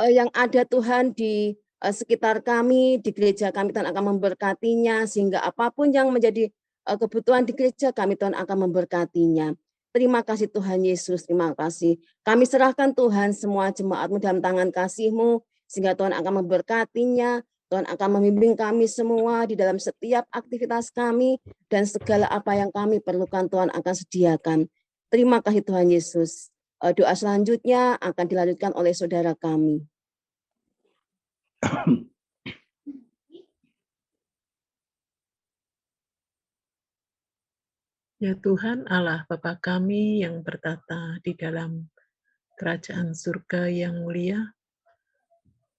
yang ada Tuhan di sekitar kami, di gereja kami Tuhan akan memberkatinya sehingga apapun yang menjadi kebutuhan di gereja kami Tuhan akan memberkatinya. Terima kasih Tuhan Yesus, terima kasih. Kami serahkan Tuhan semua jemaat-Mu dalam tangan kasih-Mu sehingga Tuhan akan memberkatinya. Tuhan akan membimbing kami semua di dalam setiap aktivitas kami dan segala apa yang kami perlukan Tuhan akan sediakan. Terima kasih Tuhan Yesus. Doa selanjutnya akan dilanjutkan oleh saudara kami. Ya Tuhan Allah Bapa kami yang bertata di dalam kerajaan surga yang mulia,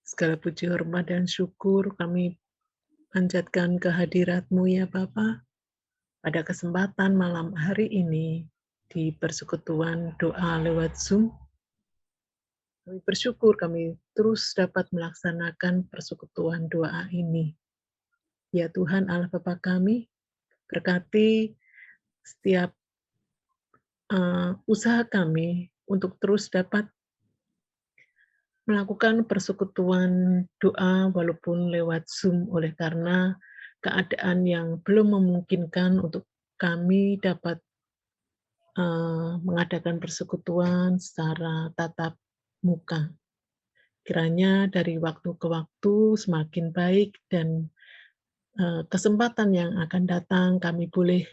segala puji hormat dan syukur kami panjatkan kehadirat-Mu ya Bapa pada kesempatan malam hari ini di persekutuan doa lewat Zoom. Kami bersyukur kami terus dapat melaksanakan persekutuan doa ini. Ya Tuhan Allah Bapa kami, berkati setiap usaha kami untuk terus dapat melakukan persekutuan doa walaupun lewat Zoom oleh karena keadaan yang belum memungkinkan untuk kami dapat mengadakan persekutuan secara tatap muka. Kiranya dari waktu ke waktu semakin baik dan kesempatan yang akan datang kami boleh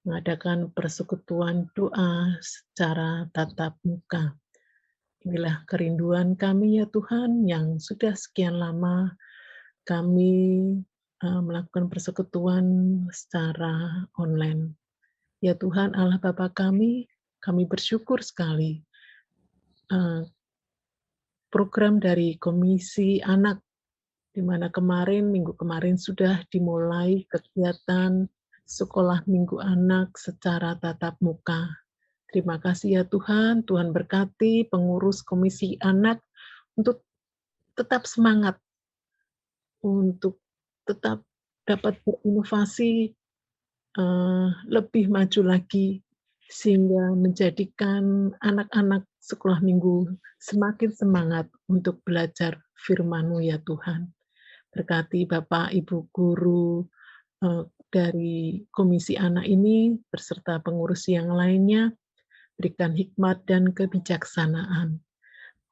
mengadakan persekutuan doa secara tatap muka. Inilah kerinduan kami ya Tuhan yang sudah sekian lama kami melakukan persekutuan secara online. Ya Tuhan Allah Bapa kami bersyukur sekali program dari Komisi Anak, di mana minggu kemarin sudah dimulai kegiatan sekolah minggu anak secara tatap muka. Terima kasih ya Tuhan, Tuhan berkati pengurus Komisi Anak untuk tetap semangat, untuk tetap dapat berinovasi lebih maju lagi, sehingga menjadikan anak-anak sekolah minggu semakin semangat untuk belajar firman-Mu ya Tuhan. Berkati Bapak, Ibu guru dari Komisi Anak ini, beserta pengurus yang lainnya, berikan hikmat dan kebijaksanaan.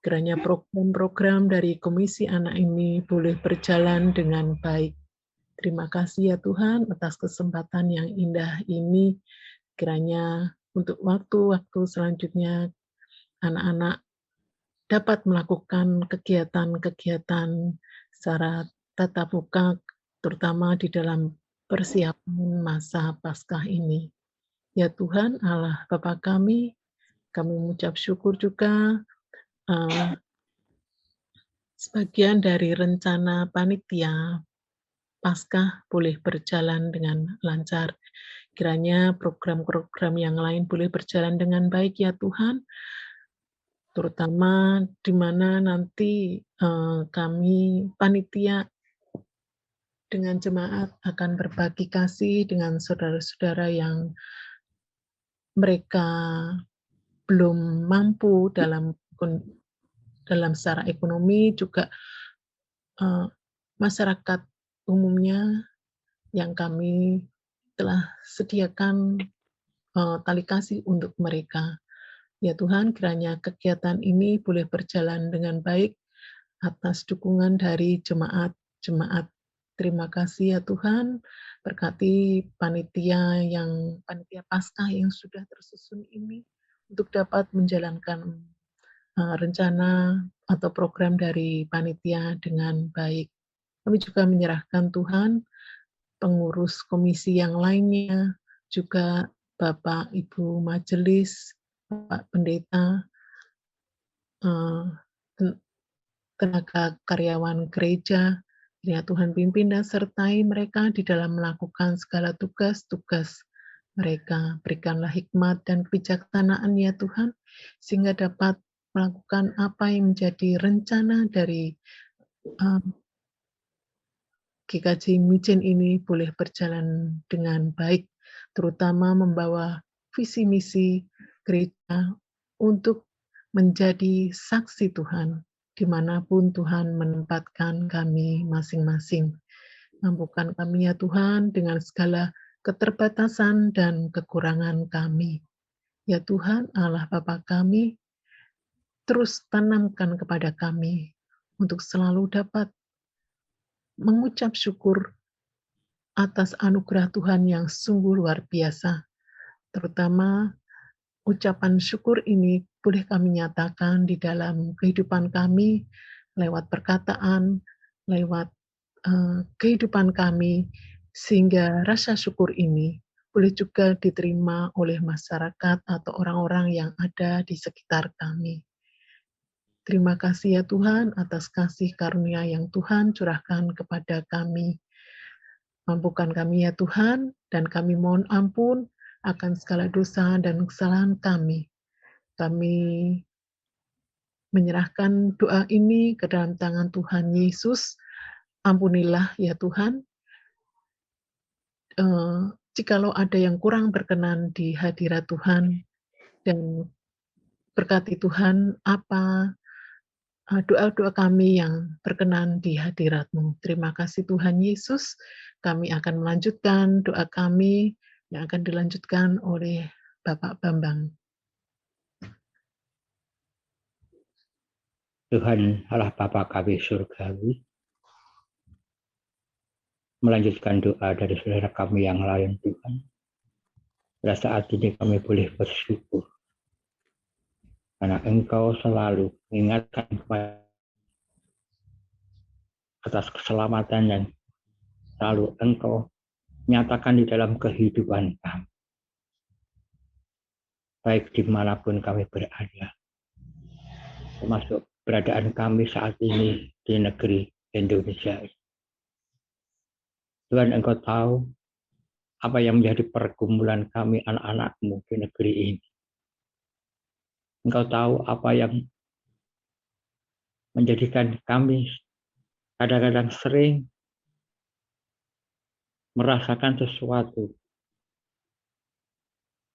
Kiranya program-program dari Komisi Anak ini boleh berjalan dengan baik. Terima kasih ya Tuhan atas kesempatan yang indah ini. Kiranya untuk waktu-waktu selanjutnya anak-anak dapat melakukan kegiatan-kegiatan secara tatap muka, terutama di dalam persiapan masa Paskah ini. Ya Tuhan Allah Bapa kami mengucap syukur juga sebagian dari rencana panitia Paskah boleh berjalan dengan lancar. Kiranya program-program yang lain boleh berjalan dengan baik ya Tuhan, terutama di mana nanti kami panitia dengan jemaat akan berbagi kasih dengan saudara-saudara yang mereka belum mampu dalam secara ekonomi, juga masyarakat umumnya yang kami telah sediakan tali kasih untuk mereka. Ya Tuhan, kiranya kegiatan ini boleh berjalan dengan baik atas dukungan dari jemaat-jemaat. Terima kasih ya Tuhan, berkati panitia Paskah yang sudah tersusun ini untuk dapat menjalankan rencana atau program dari panitia dengan baik. Kami juga menyerahkan Tuhan pengurus komisi yang lainnya, juga Bapak Ibu Majelis, Bapak Pendeta, tenaga karyawan gereja. Ya Tuhan pimpin dan sertai mereka di dalam melakukan segala tugas-tugas mereka. Berikanlah hikmat dan kebijaksanaan ya Tuhan, sehingga dapat melakukan apa yang menjadi rencana dari GKJ Mijen ini boleh berjalan dengan baik, terutama membawa visi misi gereja untuk menjadi saksi Tuhan dimanapun Tuhan menempatkan kami masing-masing. Mampukan kami ya Tuhan dengan segala keterbatasan dan kekurangan kami. Ya Tuhan Allah Bapa kami, terus tanamkan kepada kami untuk selalu dapat mengucap syukur atas anugerah Tuhan yang sungguh luar biasa. Terutama ucapan syukur ini boleh kami nyatakan di dalam kehidupan kami, lewat perkataan, lewat kehidupan kami, sehingga rasa syukur ini boleh juga diterima oleh masyarakat atau orang-orang yang ada di sekitar kami. Terima kasih ya Tuhan atas kasih karunia yang Tuhan curahkan kepada kami. Mampukan kami ya Tuhan, dan kami mohon ampun akan segala dosa dan kesalahan kami. Kami menyerahkan doa ini ke dalam tangan Tuhan Yesus. Ampunilah ya Tuhan, jikalau ada yang kurang berkenan di hadirat Tuhan, dan berkati Tuhan apa doa-doa kami yang berkenan di hadirat-Mu. Terima kasih Tuhan Yesus. Kami akan melanjutkan doa kami yang akan dilanjutkan oleh Bapak Bambang. Tuhan Allah Bapa kami surgawi, melanjutkan doa dari saudara kami yang lain Tuhan. Pada saat ini kami boleh bersyukur karena Engkau selalu mengingatkan kepada atas keselamatan yang selalu Engkau nyatakan di dalam kehidupan kami, baik dimanapun kami berada, termasuk keberadaan kami saat ini di negeri Indonesia. Tuhan, Engkau tahu apa yang menjadi pergumulan kami anak-anak-Mu di negeri ini. Engkau tahu apa yang menjadikan kami kadang-kadang sering merasakan sesuatu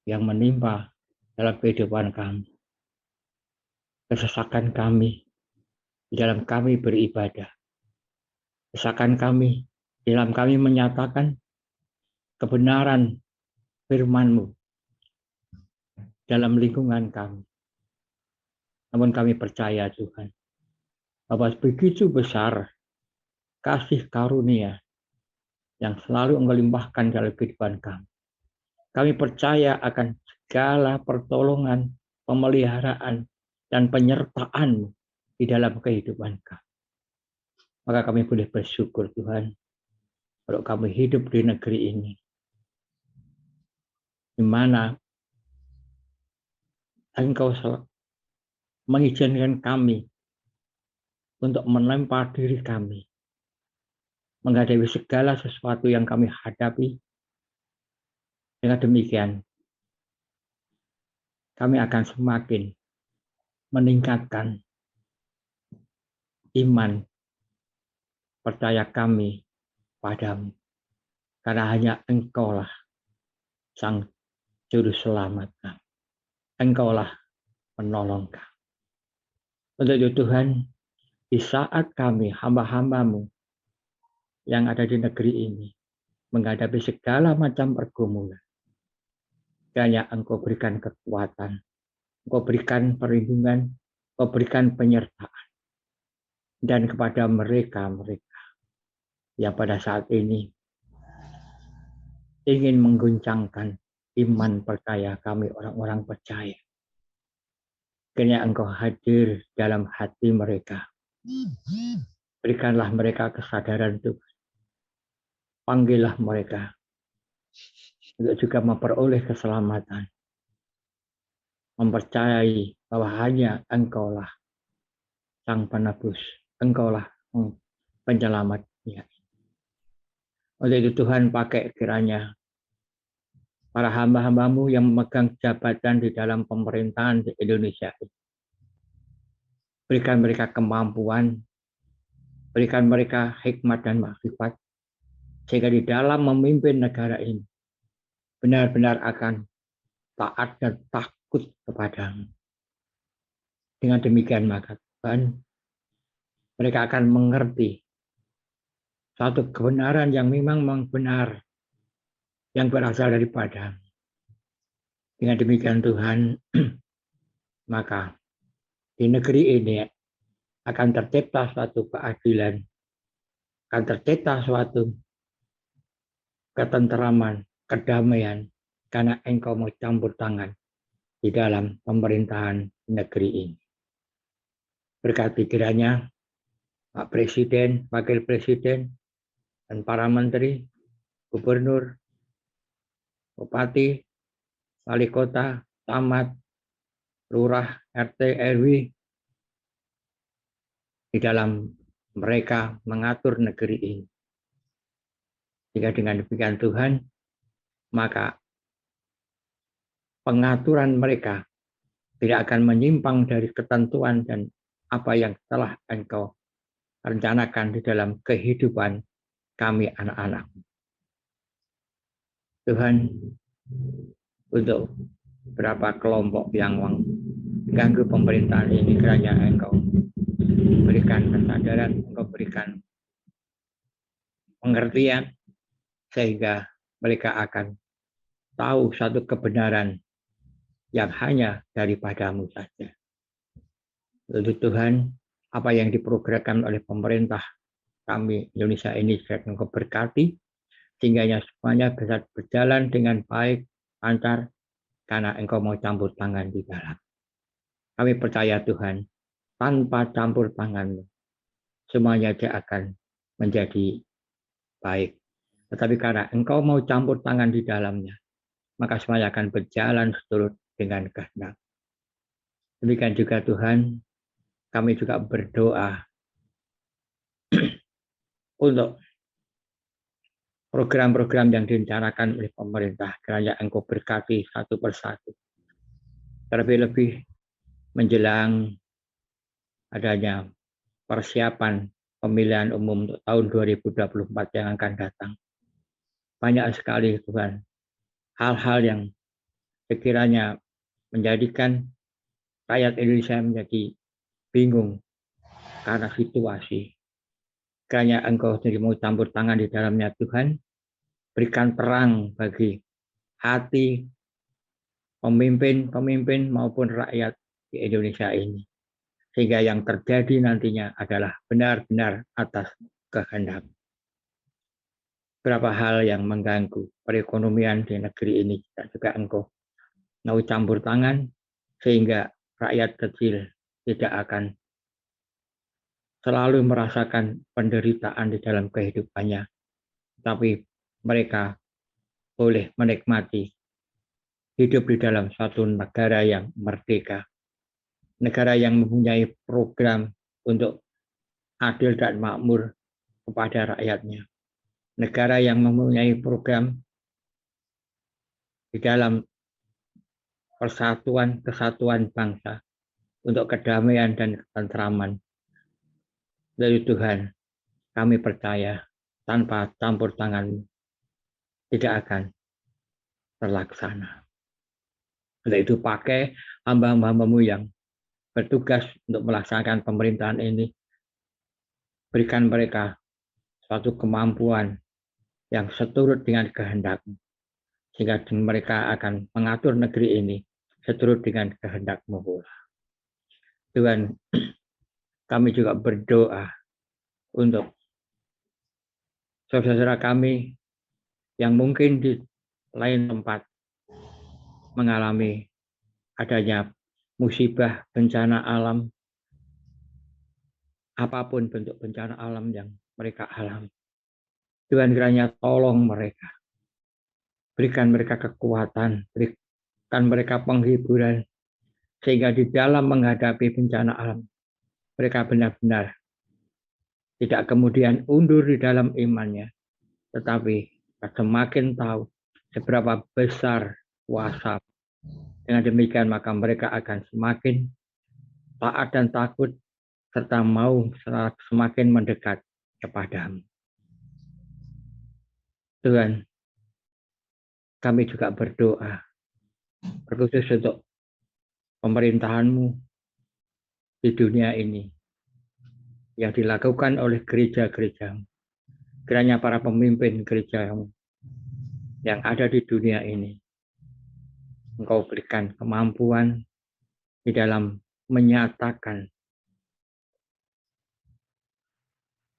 yang menimpa dalam kehidupan kami. Kesesakan kami di dalam kami beribadah. Kesesakan kami di dalam kami menyatakan kebenaran firman-Mu dalam lingkungan kami. Namun kami percaya Tuhan, bahwa begitu besar kasih karunia yang selalu Engkau limpahkan dalam kehidupan kami. Kami percaya akan segala pertolongan, pemeliharaan, dan penyertaan-Mu di dalam kehidupan kami. Maka kami boleh bersyukur Tuhan, kalau kami hidup di negeri ini, di mana Engkau mengizinkan kami untuk melempar diri kami, menghadapi segala sesuatu yang kami hadapi. Dengan demikian, kami akan semakin meningkatkan iman percaya kami padamu. Karena hanya Engkaulah Sang Juru Selamat kami. Engkaulah penolong kami. Untuk itu Tuhan, di saat kami hamba-hamba-Mu yang ada di negeri ini menghadapi segala macam pergumulan, kiranya Engkau berikan kekuatan, Engkau berikan perlindungan, Engkau berikan penyertaan. Dan kepada mereka-mereka yang pada saat ini ingin mengguncangkan iman percaya kami orang-orang percaya, kiranya Engkau hadir dalam hati mereka. Berikanlah mereka kesadaran Tuhan. Panggillah mereka untuk juga memperoleh keselamatan. Mempercayai bahwa hanya Engkaulah Sang Penebus. Engkaulah penyelamatnya. Untuk itu Tuhan, pakai kiranya para hamba-hamba-Mu yang memegang jabatan di dalam pemerintahan di Indonesia. Berikan mereka kemampuan, berikan mereka hikmat dan makrifat, sehingga di dalam memimpin negara ini benar-benar akan taat dan takut kepadamu. Dengan demikian maka Tuhan, mereka akan mengerti satu kebenaran yang memang benar, yang berasal daripada. Dengan demikian Tuhan, maka di negeri ini akan tercipta suatu keadilan, akan tercipta suatu ketenteraman, kedamaian, karena Engkau mau campur tangan di dalam pemerintahan negeri ini. Berkati kiranya Pak Presiden, Wakil Presiden, dan para menteri, gubernur, bupati, wali kota, camat, lurah, RT, RW, di dalam mereka mengatur negeri ini. Jika dengan demikian Tuhan, maka pengaturan mereka tidak akan menyimpang dari ketentuan dan apa yang telah Engkau rencanakan di dalam kehidupan kami anak-anak. Tuhan, untuk beberapa kelompok yang mengganggu pemerintahan ini, kiranya Engkau berikan kesadaran, Engkau berikan pengertian, sehingga mereka akan tahu satu kebenaran yang hanya daripadamu saja. Lalu Tuhan, apa yang diprogramkan oleh pemerintah kami Indonesia ini, Engkau berkati, sehingga semuanya bisa berjalan dengan baik, lancar, karena Engkau mau campur tangan di dalam. Kami percaya Tuhan, tanpa campur tangan-Mu, semuanya akan menjadi baik. Tetapi karena Engkau mau campur tangan di dalamnya, maka semuanya akan berjalan seturut dengan kehendak. Demikian juga Tuhan, kami juga berdoa untuk program-program yang direncanakan oleh pemerintah, kiranya Engkau berkati satu persatu. Terlebih-lebih menjelang adanya persiapan pemilihan umum untuk tahun 2024 yang akan datang. Banyak sekali Tuhan, hal-hal yang sekiranya menjadikan rakyat Indonesia menjadi bingung karena situasi. Kiranya Engkau sendiri mau campur tangan di dalamnya Tuhan, berikan terang bagi hati pemimpin maupun rakyat di Indonesia ini. Sehingga yang terjadi nantinya adalah benar-benar atas kehendak. Beberapa hal yang mengganggu perekonomian di negeri ini juga Engkau mau campur tangan, sehingga rakyat kecil tidak akan selalu merasakan penderitaan di dalam kehidupannya. Tapi mereka boleh menikmati hidup di dalam suatu negara yang merdeka. Negara yang mempunyai program untuk adil dan makmur kepada rakyatnya. Negara yang mempunyai program di dalam persatuan kesatuan bangsa untuk kedamaian dan ketentraman. Dari Tuhan, kami percaya tanpa campur tangan tidak akan terlaksana. Untuk itu pakai hamba-hambamu yang bertugas untuk melaksanakan pemerintahan ini. Berikan mereka suatu kemampuan yang seturut dengan kehendak-Mu, sehingga mereka akan mengatur negeri ini seturut dengan kehendak-Mu pula. Tuhan, kami juga berdoa untuk saudara-saudara kami yang mungkin di lain tempat mengalami adanya musibah, bencana alam, apapun bentuk bencana alam yang mereka alami. Tuhan kiranya tolong mereka. Berikan mereka kekuatan, berikan mereka penghiburan, sehingga di dalam menghadapi bencana alam, mereka benar-benar tidak kemudian undur di dalam imannya, tetapi semakin tahu seberapa besar kuasa. Dengan demikian maka mereka akan semakin taat dan takut, serta mau semakin mendekat kepadamu. Tuhan, kami juga berdoa, terkhusus untuk pemerintahan-Mu di dunia ini, yang dilakukan oleh gereja-gereja. Kiranya para pemimpin gereja yang ada di dunia ini, Engkau berikan kemampuan di dalam menyatakan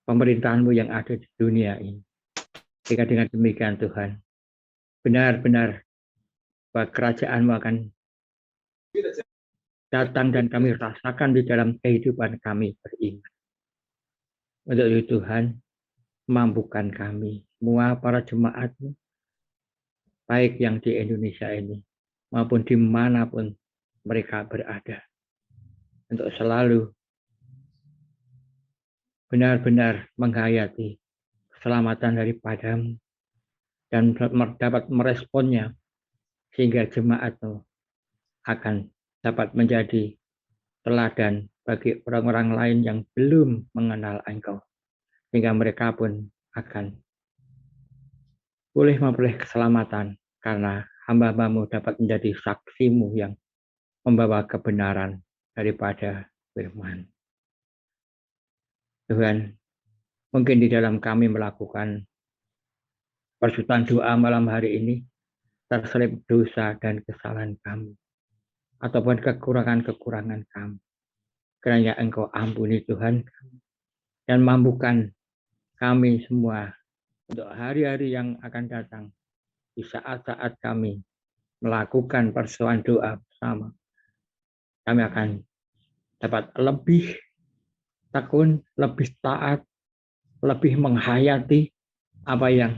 pemerintahan-Mu yang ada di dunia ini. Sehingga dengan demikian Tuhan, benar-benar bahwa kerajaan-Mu akan datang dan kami rasakan di dalam kehidupan kami beriman. Untuk itu Tuhan, mampukan kami, semua para jemaat-Mu, baik yang di Indonesia ini, maupun dimanapun mereka berada, untuk selalu benar-benar menghayati keselamatan daripada-Mu, dan dapat meresponnya, sehingga jemaat akan dapat menjadi teladan bagi orang-orang lain yang belum mengenal Engkau, sehingga mereka pun akan boleh memperoleh keselamatan karena hamba-Hamba-Mu dapat menjadi saksi-Mu yang membawa kebenaran daripada firman. Tuhan, mungkin di dalam kami melakukan persekutuan doa malam hari ini terselip dosa dan kesalahan kami, ataupun kekurangan-kekurangan kami. Kiranya Engkau ampuni Tuhan, dan mampukan kami semua untuk hari-hari yang akan datang, di saat-saat kami melakukan persekutuan doa bersama, kami akan dapat lebih tekun, lebih taat, lebih menghayati apa yang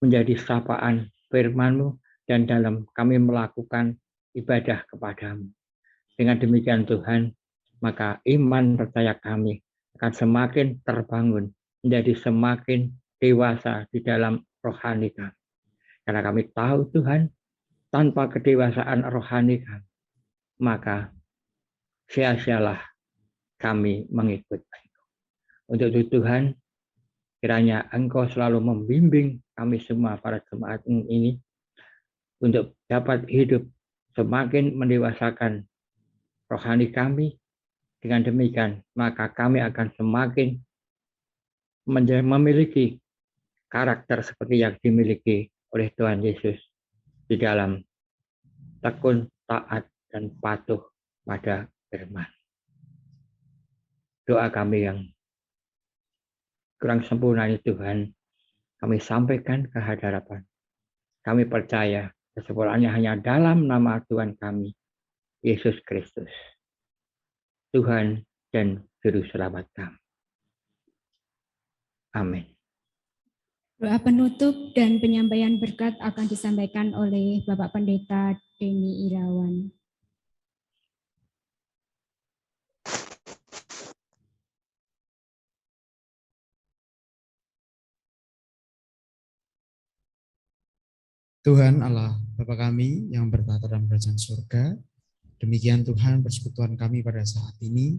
menjadi sapaan firman-Mu, dan dalam kami melakukan ibadah kepadamu. Dengan demikian Tuhan, maka iman percaya kami akan semakin terbangun, menjadi semakin dewasa di dalam rohani kami. Karena kami tahu Tuhan, tanpa kedewasaan rohani kami, maka sia-sialah kami mengikut Engkau. Untuk itu Tuhan, kiranya Engkau selalu membimbing kami semua para jemaat ini untuk dapat hidup semakin mendewasakan rohani kami. Dengan demikian, maka kami akan semakin memiliki karakter seperti yang dimiliki oleh Tuhan Yesus di dalam tekun, taat, dan patuh pada firman. Doa kami yang kurang sempurna ini Tuhan, kami sampaikan ke hadapan. Kami percaya kesempurnaannya hanya dalam nama Tuhan kami, Yesus Kristus, Tuhan dan Juru Selamat kami. Amin. Doa penutup dan penyampaian berkat akan disampaikan oleh Bapak Pendeta Denny Irawan. Tuhan Allah Bapa kami yang bertata dalam kerajaan surga, demikian Tuhan persekutuan kami pada saat ini,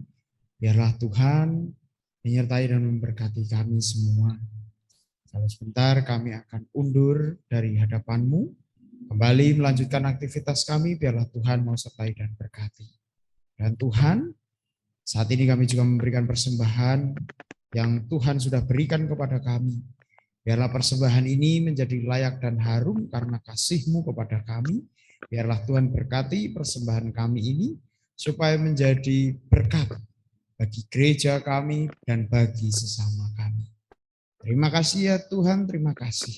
biarlah Tuhan menyertai dan memberkati kami semua. Kalau sebentar kami akan undur dari hadapan-Mu, kembali melanjutkan aktivitas kami, biarlah Tuhan mau sertai dan berkati. Dan Tuhan, saat ini kami juga memberikan persembahan yang Tuhan sudah berikan kepada kami. Biarlah persembahan ini menjadi layak dan harum karena kasih-Mu kepada kami. Biarlah Tuhan berkati persembahan kami ini supaya menjadi berkat bagi gereja kami dan bagi sesama kami. Terima kasih ya Tuhan, terima kasih.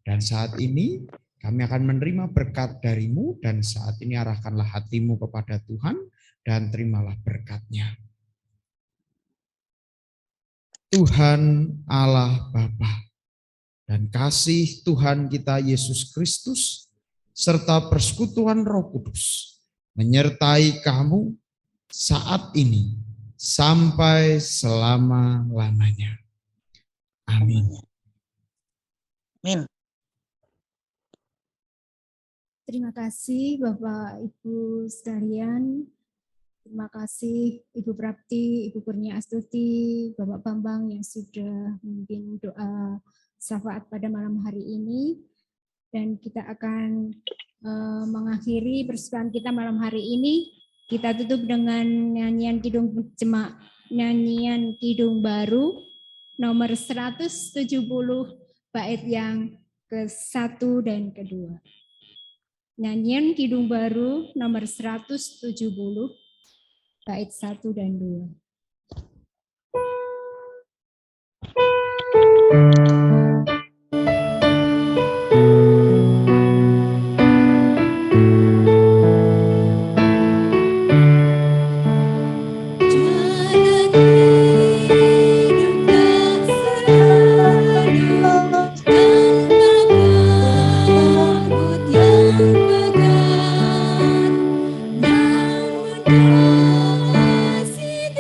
Dan saat ini kami akan menerima berkat dari-Mu, dan saat ini arahkanlah hati-Mu kepada Tuhan dan terimalah berkat-Nya. Tuhan Allah Bapa dan kasih Tuhan kita Yesus Kristus serta persekutuan Roh Kudus menyertai kamu saat ini sampai selama-lamanya. Amin. Amin. Terima kasih Bapak Ibu sekalian. Terima kasih Ibu Prapti, Ibu Kurnia Astuti, Bapak Bambang yang sudah memimpin doa syafaat pada malam hari ini. Dan kita akan mengakhiri persekutuan kita malam hari ini. Kita tutup dengan nyanyian Kidung Baru nomor 170 bait yang ke-1 dan ke-2. Nyanyian Kidung Baru nomor 170 bait 1 dan 2. Kasih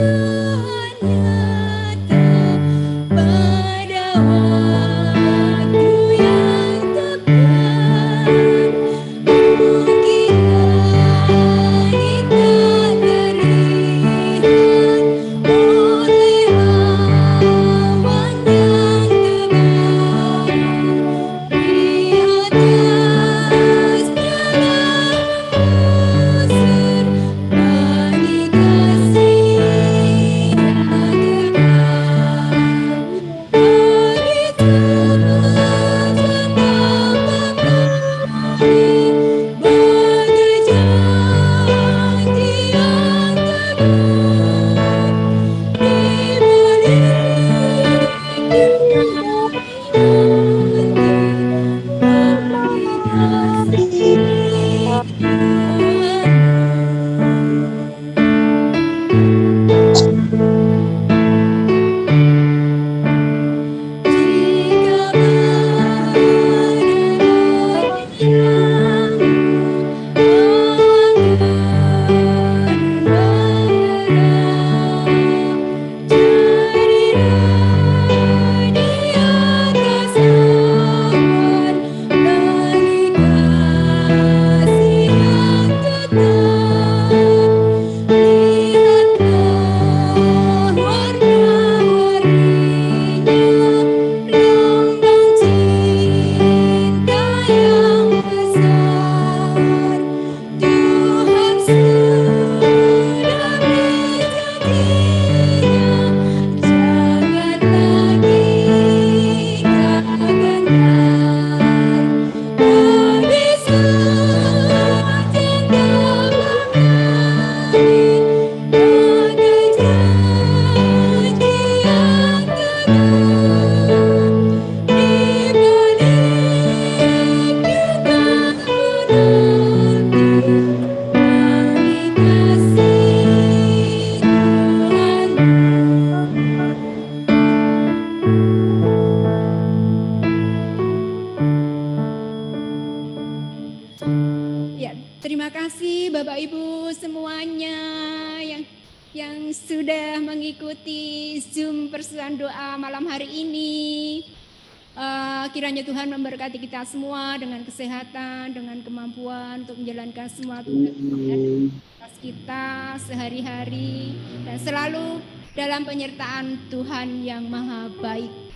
Terima kasih Bapak Ibu semuanya yang sudah mengikuti Zoom persekutuan doa malam hari ini. Kiranya Tuhan memberkati kita semua dengan kesehatan, dengan kemampuan untuk menjalankan semua tugas kita sehari-hari dan selalu dalam penyertaan Tuhan yang Maha Baik.